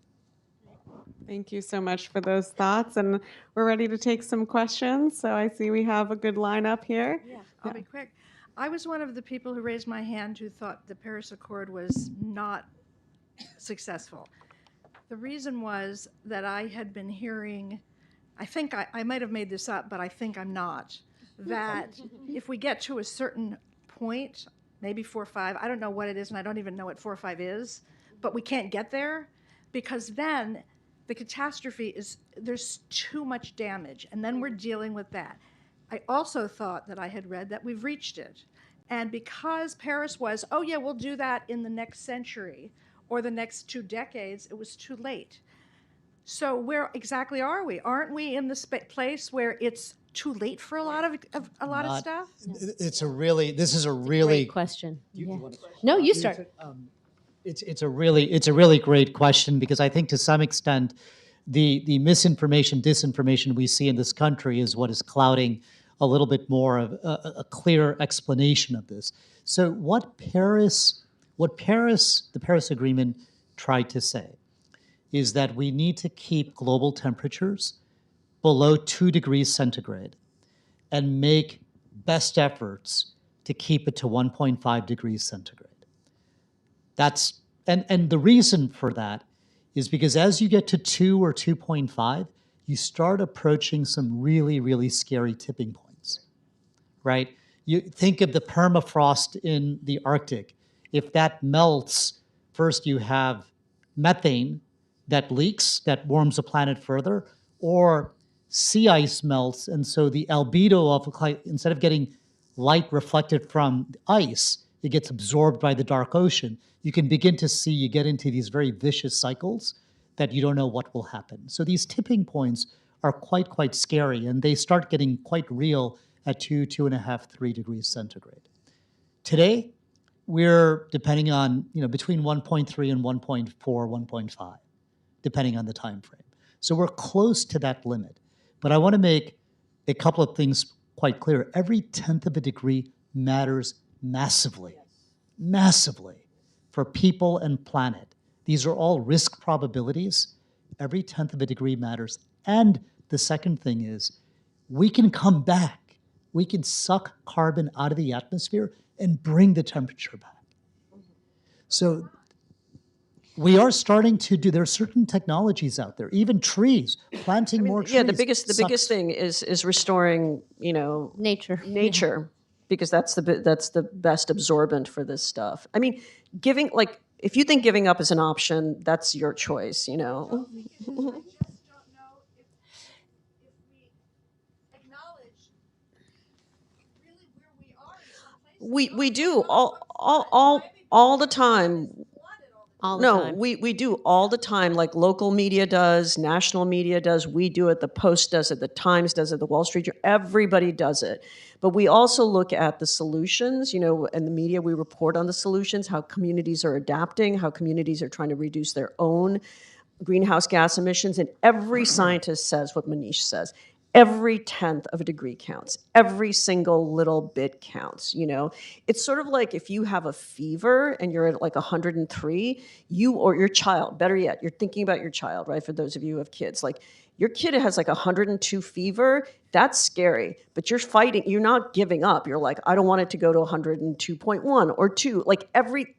Thank you so much for those thoughts, and we're ready to take some questions. So I see we have a good lineup here. Yeah, I'll be quick. I was one of the people who raised my hand who thought the Paris Accord was not successful. The reason was that I had been hearing, I think I might have made this up, but I think I'm not, that if we get to a certain point, maybe 4 or 5, I don't know what it is, and I don't even know what 4 or 5 is, but we can't get there, because then the catastrophe is there's too much damage, and then we're dealing with that. I also thought that I had read that we've reached it. And because Paris was, oh yeah, we'll do that in the next century or the next 2 decades, it was too late. So where exactly are we? Aren't we in the place where it's too late for a lot of stuff? This is a really Great question. No, you start. It's a really great question, because I think to some extent the misinformation, disinformation we see in this country is what is clouding a little bit more of a clear explanation of this. So the Paris Agreement tried to say is that we need to keep global temperatures below 2 degrees centigrade and make best efforts to keep it to 1.5 degrees centigrade. And the reason for that is because as you get to 2 or 2.5, you start approaching some really, really scary tipping points, right? You think of the permafrost in the Arctic. If that melts, first you have methane that leaks, that warms the planet further, or sea ice melts, and so the albedo of, instead of getting light reflected from ice, it gets absorbed by the dark ocean. You can begin to see you get into these very vicious cycles that you don't know what will happen. So these tipping points are quite scary, and they start getting quite real at 2, 2.5, 3 degrees centigrade. Today, we're depending on, between 1.3 and 1.4, 1.5, depending on the time frame. So we're close to that limit. But I want to make a couple of things quite clear. Every 1/10 of a degree matters massively for people and planet. These are all risk probabilities. Every 1/10 of a degree matters. And the second thing is, we can come back. We can suck carbon out of the atmosphere and bring the temperature back. So we are starting to do, there are certain technologies out there, even trees, planting more trees. Yeah, the biggest thing is restoring, nature, because that's the best absorbent for this stuff. I mean, if you think giving up is an option, that's your choice, We just don't know if we acknowledge really where we are in some places. We do all the time. all the No, time. we do all the time, like local media does, national media does, we do it, the Post does it, the Times does it, the Wall Street Journal, everybody does it. But we also look at the solutions, you know, in the media, we report on the solutions, how communities are adapting, how communities are trying to reduce their own greenhouse gas emissions. And every scientist says what Manish says. Every tenth of a degree counts. Every single little bit counts, you know? It's sort of like if you have a fever and you're at like 103, you or your child, better yet, you're thinking about your child, right? For those of you who have kids, like your kid has like 102 fever, that's scary, but you're fighting, you're not giving up. You're like, I don't want it to go to 102.1 or 2, like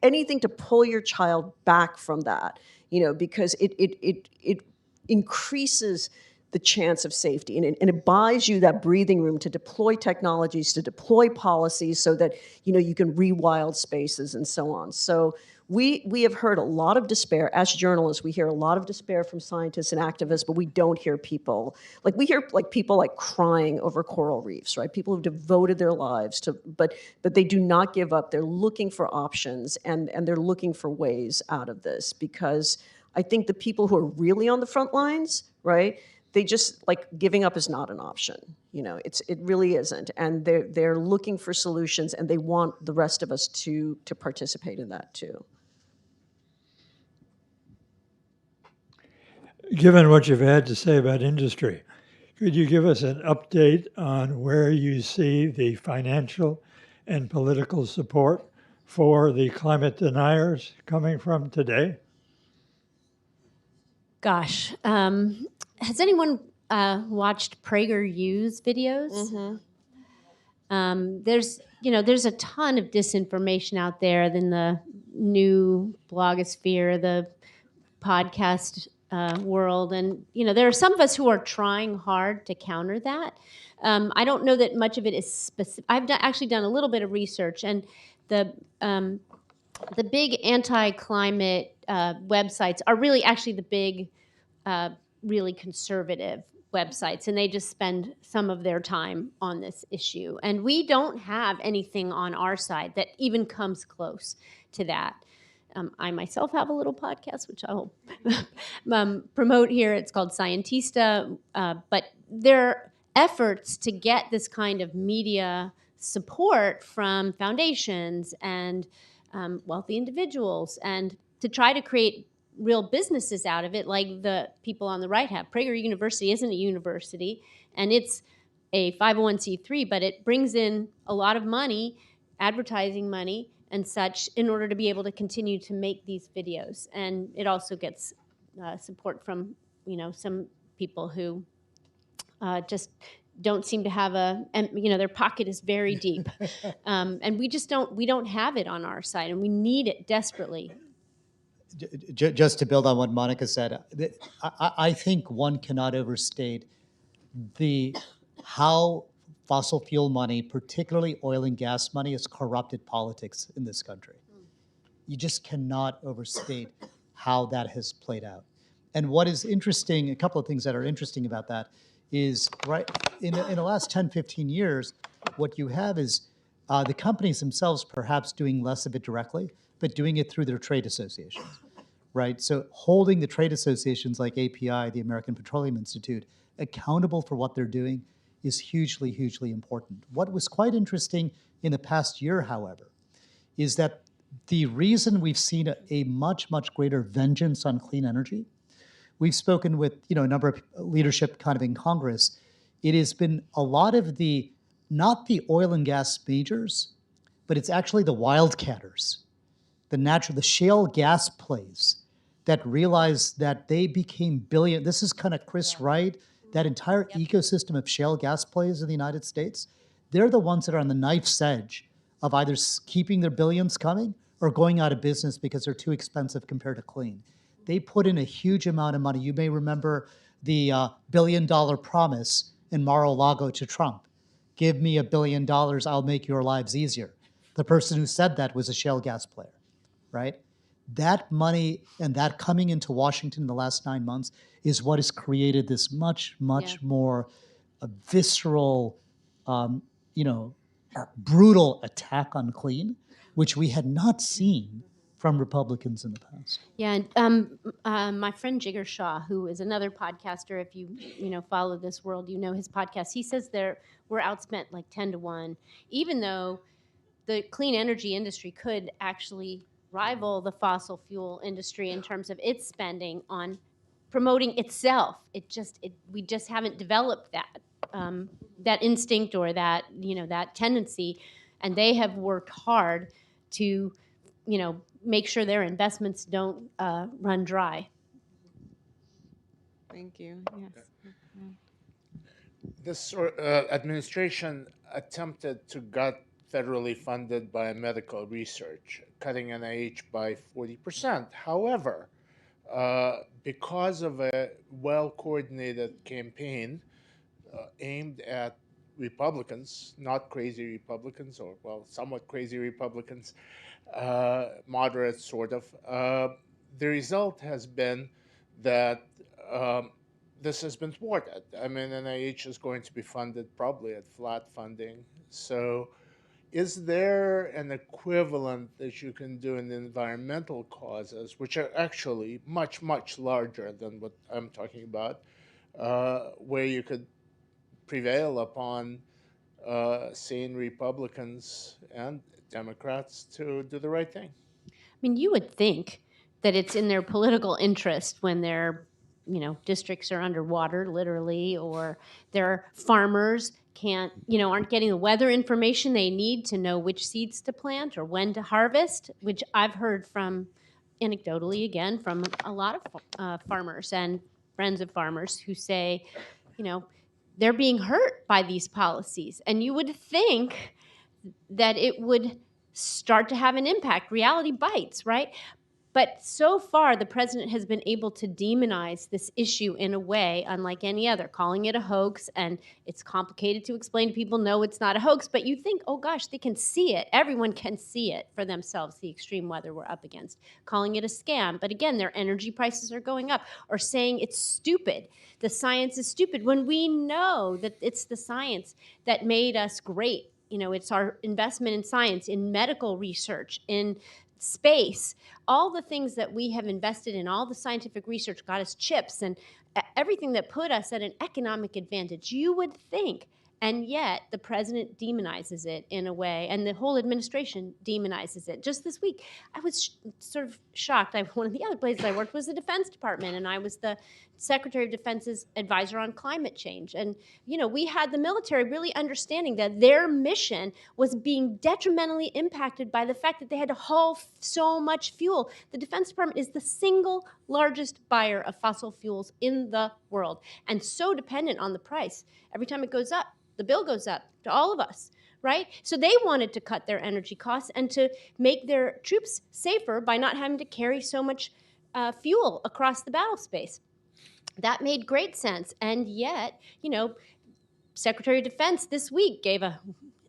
anything to pull your child back from that, you know, because it increases the chance of safety, and it buys you that breathing room to deploy technologies, to deploy policies so that, you know, you can rewild spaces and so on. So we have heard a lot of despair. As journalists, we hear a lot of despair from scientists and activists, but we don't hear people, like we hear like people like crying over coral reefs, right? People who've devoted their lives to, but they do not give up. They're looking for options, and they're looking for ways out of this, because I think the people who are really on the front lines, right, they just, like, giving up is not an option. You know, it really isn't. And they're looking for solutions, and they want the rest of us to participate in that too. Given what you've had to say about industry, could you give us an update on where you see the financial and political support for the climate deniers coming from today? Gosh, has anyone watched PragerU's videos? There's a ton of disinformation out there in the new blogosphere, the podcast world, and there are some of us who are trying hard to counter that. I don't know that much of it is specific. I've actually done a little bit of research, and the big anti-climate websites are really actually the big, really conservative websites, and they just spend some of their time on this issue. And we don't have anything on our side that even comes close to that. I myself have a little podcast, which I'll promote here. It's called Scientista, but there are efforts to get this kind of media support from foundations and wealthy individuals, and to try to create real businesses out of it, like the people on the right have. Prager University isn't a university, and it's a 501c3, but it brings in a lot of money, advertising money and such, in order to be able to continue to make these videos. And it also gets support from some people who just don't seem to have their pocket is very deep, and we don't have it on our side, and we need it desperately. Just to build on what Monica said, I think one cannot overstate how fossil fuel money, particularly oil and gas money, has corrupted politics in this country. You just cannot overstate how that has played out. And what is interesting, a couple of things that are interesting about that is, right, in the last 10, 15 years, what you have is the companies themselves perhaps doing less of it directly, but doing it through their trade associations, right? So holding the trade associations like API, the American Petroleum Institute, accountable for what they're doing is hugely, hugely important. What was quite interesting in the past year, however, is that the reason we've seen a much, much greater vengeance on clean energy, we've spoken with a number of leadership kind of in Congress, it has been a lot of not the oil and gas majors, but it's actually the wildcatters, the shale gas plays that realized that they became this is kind of Chris Wright, that entire ecosystem of shale gas plays in the United States, they're the ones that are on the knife's edge of either keeping their billions coming or going out of business because they're too expensive compared to clean. They put in a huge amount of money. You may remember the $1 billion promise in Mar-a-Lago to Trump. Give me $1 billion, I'll make your lives easier. The person who said that was a shale gas player, right? That money and that coming into Washington in the last 9 months is what has created this much, much more visceral, brutal attack on clean, which we had not seen from Republicans in the past. Yeah, and my friend Jigger Shaw, who is another podcaster, if you follow this world, you know his podcast. He says we're outspent like 10-1, even though the clean energy industry could actually rival the fossil fuel industry in terms of its spending on promoting itself. We just haven't developed that instinct or that tendency, and they have worked hard to make sure their investments don't run dry. Thank you. Yes. This administration attempted to gut federally funded biomedical research, cutting NIH by 40%. However, because of a well-coordinated campaign aimed at Republicans, not crazy Republicans, or, well, somewhat crazy Republicans, moderate sort of, the result has been that this has been thwarted. I mean, NIH is going to be funded probably at flat funding. So is there an equivalent that you can do in environmental causes, which are actually much, much larger than what I'm talking about, where you could prevail upon sane Republicans and Democrats to do the right thing? I mean, you would think that it's in their political interest when their districts are underwater, literally, or their farmers aren't getting the weather information they need to know which seeds to plant or when to harvest, which I've heard from, anecdotally again, from a lot of farmers and friends of farmers who say, they're being hurt by these policies. And you would think that it would start to have an impact. Reality bites, right? But so far, the president has been able to demonize this issue in a way unlike any other, calling it a hoax. And it's complicated to explain to people, no, it's not a hoax. But you think, oh, gosh, they can see it. Everyone can see it for themselves, the extreme weather we're up against, calling it a scam. But again, their energy prices are going up, or saying it's stupid. The science is stupid, when we know that it's the science that made us great. It's our investment in science, in medical research, in space, all the things that we have invested in, all the scientific research got us chips and everything that put us at an economic advantage. You would think, and yet the president demonizes it in a way, and the whole administration demonizes it. Just this week, I was sort of shocked. One of the other places I worked was the Defense Department, and I was the Secretary of Defense's advisor on climate change. And, we had the military really understanding that their mission was being detrimentally impacted by the fact that they had to haul so much fuel. The Defense Department is the single largest buyer of fossil fuels in the world, and so dependent on the price. Every time it goes up, the bill goes up to all of us, right? So they wanted to cut their energy costs and to make their troops safer by not having to carry so much fuel across the battle space. That made great sense. And yet, Secretary of Defense this week gave a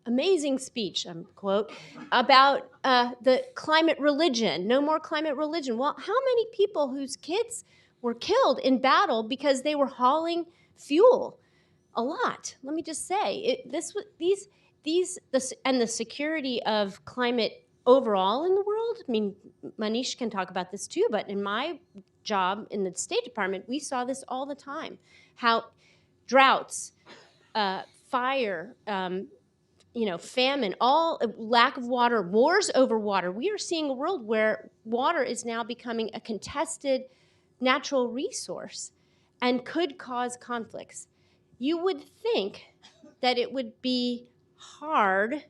amazing speech, quote, about the climate religion, no more climate religion. Well, how many people whose kids were killed in battle because they were hauling fuel? A lot. Let me just say, and the security of climate overall in the world. I mean, Manish can talk about this too, but in my job in the State Department, we saw this all the time. How droughts, fire, famine, all lack of water, wars over water. We are seeing a world where water is now becoming a contested natural resource and could cause conflicts. You would think that it would be hard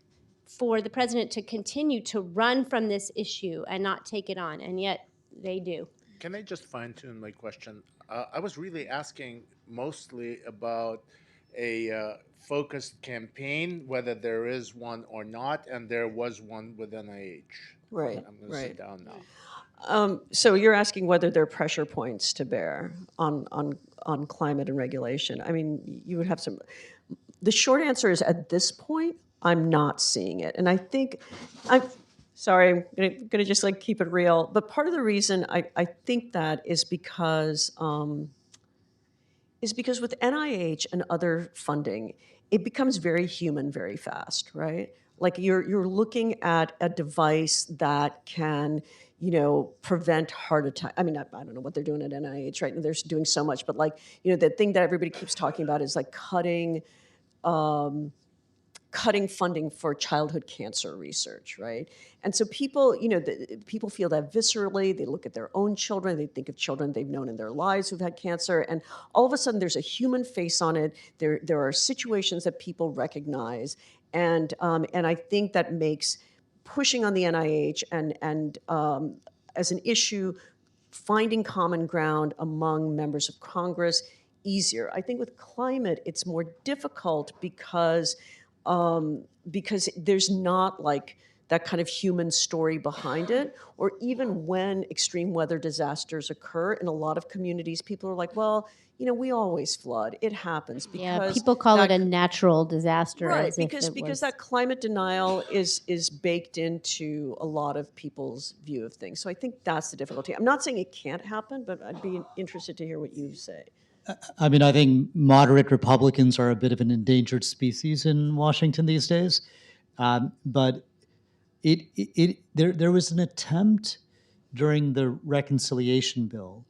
for the president to continue to run from this issue and not take it on, and yet they do. Can I just fine-tune my question? I was really asking mostly about a focused campaign, whether there is one or not, and there was one with NIH. Right, I'm going to sit down now. So you're asking whether there are pressure points to bear on climate and regulation. I mean, you would have some. The short answer is, at this point, I'm not seeing it, and I think I'm going to just keep it real. But part of the reason I think that is because with NIH and other funding, it becomes very human very fast, right? Like you're looking at a device that can, prevent heart attack. I mean, I don't know what they're doing at NIH right now. They're doing so much, but like, the thing that everybody keeps talking about is like cutting funding for childhood cancer research, right? And so people, people feel that viscerally. They look at their own children. They think of children they've known in their lives who've had cancer, and all of a sudden there's a human face on it. There are situations that people recognize, and I think that makes pushing on the NIH and as an issue, finding common ground among members of Congress easier. I think with climate, it's more difficult because there's not like that kind of human story behind it. Or even when extreme weather disasters occur in a lot of communities, people are like, well, we always flood. It happens because Yeah, people call it a natural disaster, right, as if because it was. that climate denial is baked into a lot of people's view of things. So I think that's the difficulty. I'm not saying it can't happen, but I'd be interested to hear what you say. I mean, I think moderate Republicans are a bit of an endangered species in Washington these days. But there was an attempt during the reconciliation bill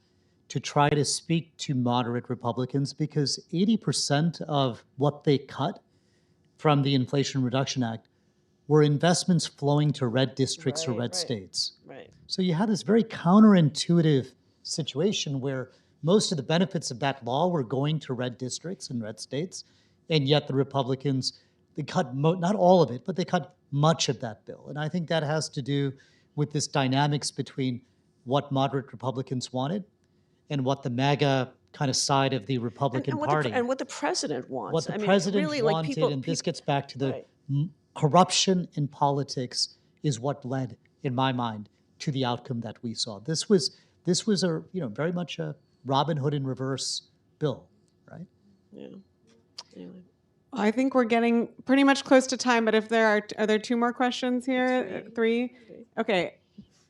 to try to speak to moderate Republicans because 80% of what they cut from the Inflation Reduction Act were investments flowing to red districts or red states. Right. So you had this very counterintuitive situation where most of the benefits of that law were going to red districts and red states, and yet the Republicans, they cut not all of it, but they cut much of that bill. And I think that has to do with this dynamics between what moderate Republicans wanted and what the MAGA kind of side of the Republican Party. And what the president wants. What the president really, wanted, like and this gets back to the right. Corruption in politics is what led, in my mind, to the outcome that we saw. This was a very much a Robin Hood in reverse bill, right? Yeah. Anyway. I think we're getting pretty much close to time, but if are there two more questions here? Three? Okay.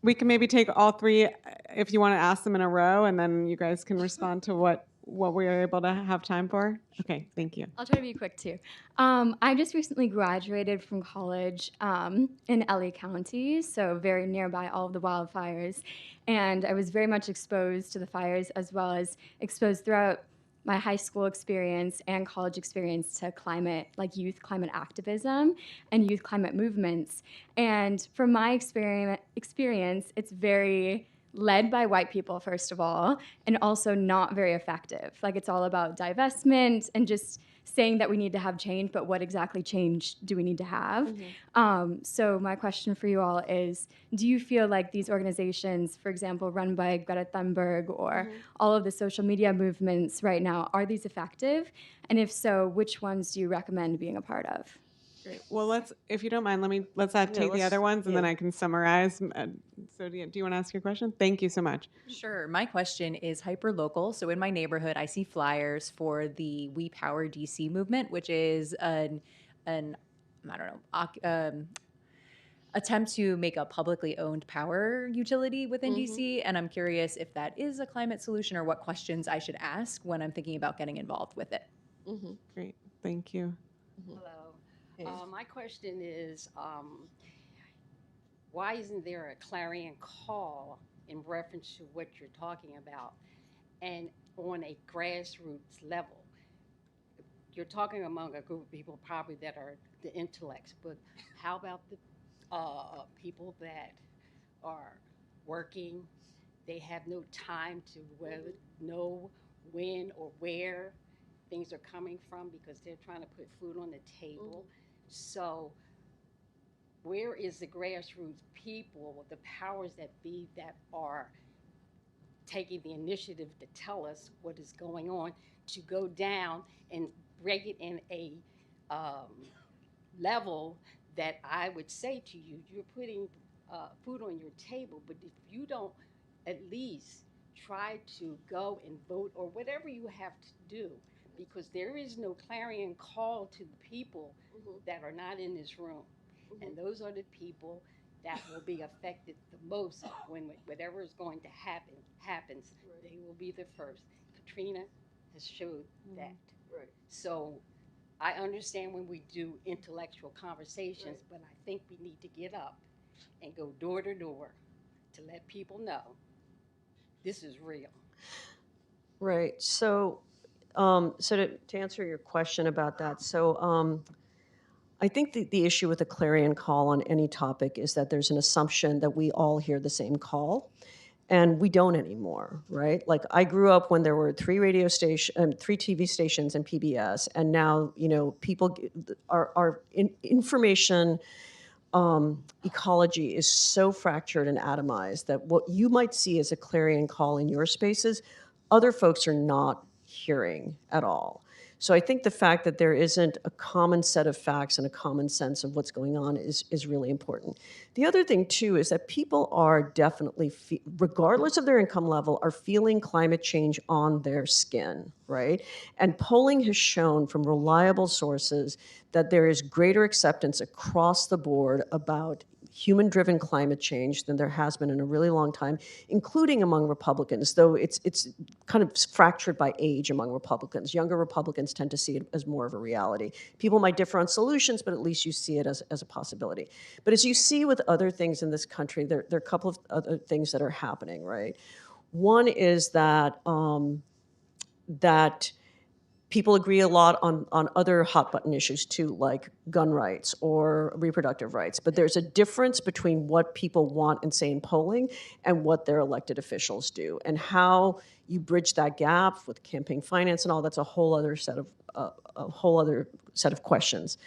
We can maybe take all three if you want to ask them in a row, and then you guys can respond to what we are able to have time for. Okay, thank you. I'll try to be quick too. I just recently graduated from college in LA County, so very nearby all of the wildfires. And I was very much exposed to the fires as well as exposed throughout my high school experience and college experience to climate, like youth climate activism and youth climate movements. And from my experience, it's very led by white people, first of all, and also not very effective. Like it's all about divestment and just saying that we need to have change, but what exactly change do we need to have? Mm-hmm. So my question for you all is, do you feel like these organizations, for example, run by Greta Thunberg or all of the social media movements right now, are these effective? And if so, which ones do you recommend being a part of? Great. Well, if you don't mind, let's take the other ones, and then I can summarize. So, do you want to ask your question? Thank you so much. Sure. My question is hyper-local. So in my neighborhood, I see flyers for the We Power DC movement, which is an attempt to make a publicly owned power utility within DC. And I'm curious if that is a climate solution or what questions I should ask when I'm thinking about getting involved with it. Great. Thank you. Hello. My question is, why isn't there a clarion call in reference to what you're talking about and on a grassroots level? You're talking among a group of people probably that are the intellects, but how about the people that are working? They have no time to know when or where things are coming from because they're trying to put food on the table. So where is the grassroots people, the powers that be, that are taking the initiative to tell us what is going on, to go down and break it in a level that I would say to you, you're putting food on your table, but if you don't at least try to go and vote or whatever you have to do, because there is no clarion call to the people that are not in this room. And those are the people that will be affected the most when whatever is going to happen happens. They will be the first. Katrina has showed that. Right. So I understand when we do intellectual conversations, but I think we need to get up and go door to door to let people know this is real. Right. So, to answer your question about that, I think the issue with a clarion call on any topic is that there's an assumption that we all hear the same call, and we don't anymore, right? Like I grew up when there were three TV stations and PBS, and now people information ecology is so fractured and atomized that what you might see as a clarion call in your spaces, other folks are not hearing at all. So I think the fact that there isn't a common set of facts and a common sense of what's going on is really important. The other thing, too, is that people are definitely, regardless of their income level, are feeling climate change on their skin, right? And polling has shown from reliable sources that there is greater acceptance across the board about human-driven climate change than there has been in a really long time, including among Republicans, though it's kind of fractured by age among Republicans. Younger Republicans tend to see it as more of a reality. People might differ on solutions, but at least you see it as a possibility. But as you see with other things in this country, there are a couple of other things that are happening, right? One is that that people agree a lot on other hot button issues too, like gun rights or reproductive rights. But there's a difference between what people want and say in polling and what their elected officials do. And how you bridge that gap with campaign finance and all, that's a whole other set of questions.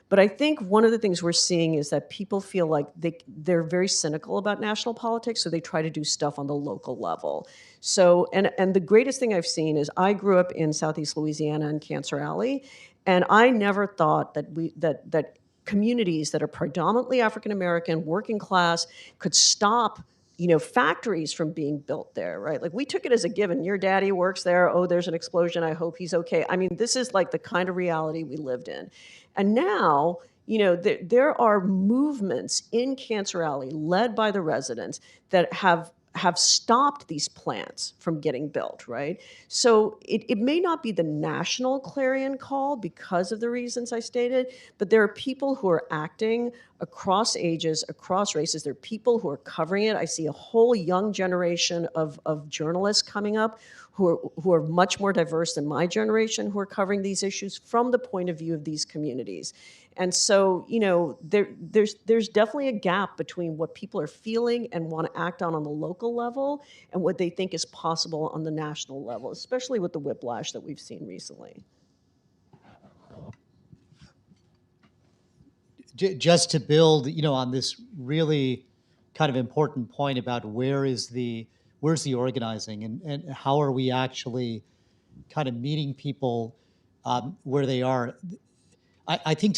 But I think one of the things we're seeing is that people feel like they're very cynical about national politics, so they try to do stuff on the local level. So, and the greatest thing I've seen is I grew up in Southeast Louisiana in Cancer Alley, and I never thought that communities that are predominantly African American, working class, could stop factories from being built there, right? Like we took it as a given. Your daddy works there. Oh, there's an explosion. I hope he's okay. I mean, this is like the kind of reality we lived in. And now, there are movements in Cancer Alley led by the residents that have stopped these plants from getting built, right? So it may not be the national clarion call because of the reasons I stated, but there are people who are acting across ages, across races. There are people who are covering it. I see a whole young generation of journalists coming up who are much more diverse than my generation, who are covering these issues from the point of view of these communities. And so, there's definitely a gap between what people are feeling and want to act on the local level and what they think is possible on the national level, especially with the whiplash that we've seen recently. Just to build, on this really kind of important point about where's the organizing and how are we actually kind of meeting people where they are. I think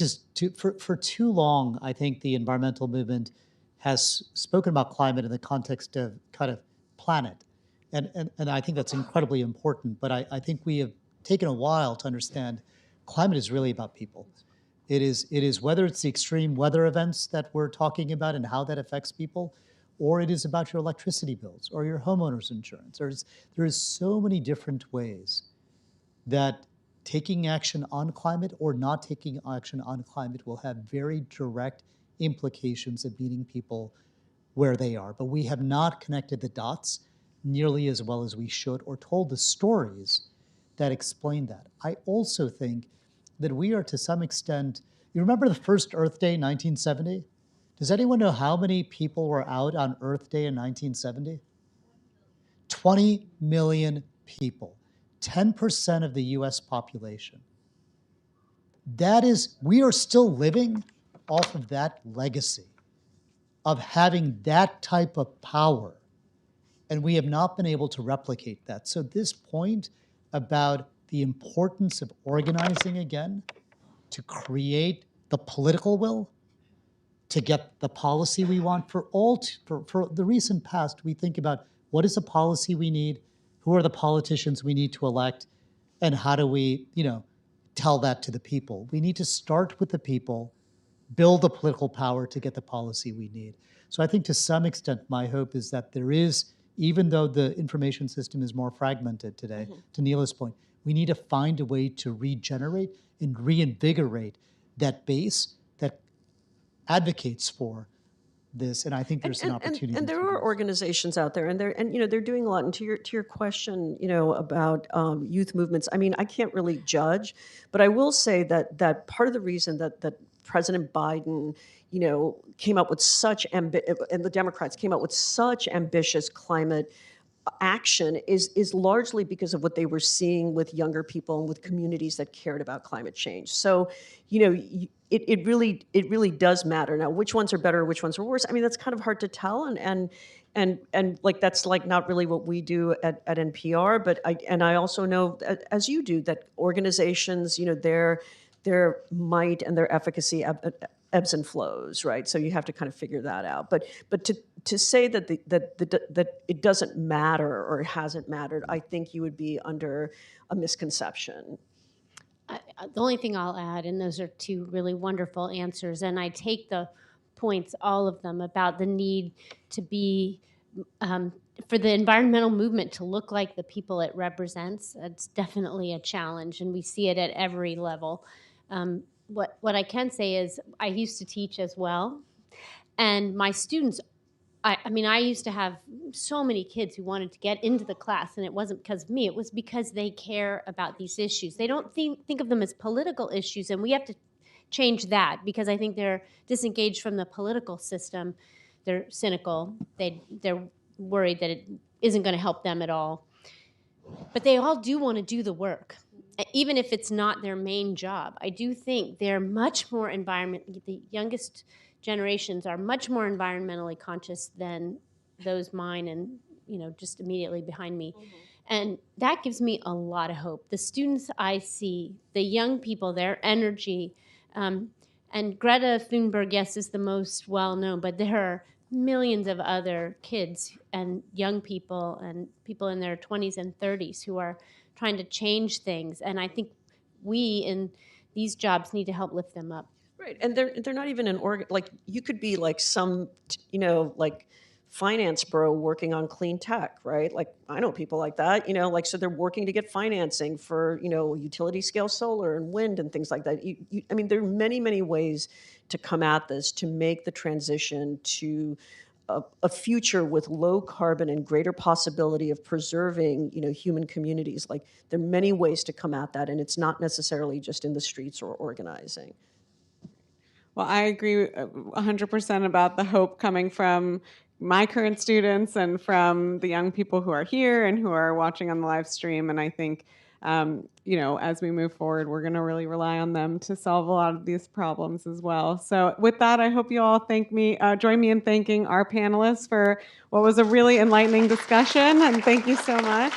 for too long, I think the environmental movement has spoken about climate in the context of kind of planet. And I think that's incredibly important. But I think we have taken a while to understand climate is really about people. It is whether it's the extreme weather events that we're talking about and how that affects people, or it is about your electricity bills or your homeowner's insurance. There is so many different ways that taking action on climate or not taking action on climate will have very direct implications of meeting people where they are. But we have not connected the dots nearly as well as we should or told the stories that explain that. I also think that we are to some extent, you remember the first Earth Day in 1970? Does anyone know how many people were out on Earth Day in 1970? 20 million people. 10% of the US population. We are still living off of that legacy of having that type of power, and we have not been able to replicate that. So this point about the importance of organizing again to create the political will to get the policy we want for the recent past, we think about what is the policy we need, who are the politicians we need to elect, and how do we, tell that to the people? We need to start with the people, build the political power to get the policy we need. So I think to some extent, my hope is that there is, even though the information system is more fragmented today, to Neela's point, we need to find a way to regenerate and reinvigorate that base that advocates for this, and I think there's an opportunity. And there to are do so. organizations out there, and they're doing a lot. And to your question, about youth movements, I mean, I can't really judge, but I will say that part of the reason that President Biden, came up with such and the Democrats came up with such ambitious climate action is largely because of what they were seeing with younger people and with communities that cared about climate change. So, it really does matter. Now, which ones are better, which ones are worse? I mean, that's kind of hard to tell, and like that's like not really what we do at NPR. But I also know, as you do, that organizations, their might and their efficacy ebbs and flows, right? So you have to kind of figure that out. But to say that that it doesn't matter or it hasn't mattered, I think you would be under a misconception. The only thing I'll add, and those are two really wonderful answers, and I take the points, all of them, about the need to be, for the environmental movement to look like the people it represents. It's definitely a challenge, and we see it at every level. What I can say is I used to teach as well, and my students, I mean, I used to have so many kids who wanted to get into the class, and it wasn't because of me. It was because they care about these issues. They don't think of them as political issues, and we have to change that because I think they're disengaged from the political system. They're cynical. They're worried that it isn't going to help them at all. But they all do want to do the work, even if it's not their main job. I do think they're much more the youngest generations are much more environmentally conscious than those mine and just immediately behind me. Mm-hmm. And that gives me a lot of hope. The students I see, the young people, their energy, and Greta Thunberg, yes, is the most well-known, but there are millions of other kids and young people and people in their 20s and 30s who are trying to change things. And I think we in these jobs need to help lift them up. Right, and they're not even like you could be like some like finance bro working on clean tech, right? Like I know people like that, like so they're working to get financing for utility scale solar and wind and things like that. I mean, there are many ways to come at this to make the transition to a future with low carbon and greater possibility of preserving human communities. Like there are many ways to come at that, and it's not necessarily just in the streets or organizing. Well, I agree 100% about the hope coming from my current students and from the young people who are here and who are watching on the live stream. And I think, as we move forward, we're going to really rely on them to solve a lot of these problems as well. So with that, I hope you all join me in thanking our panelists for what was a really enlightening discussion. And thank you so much.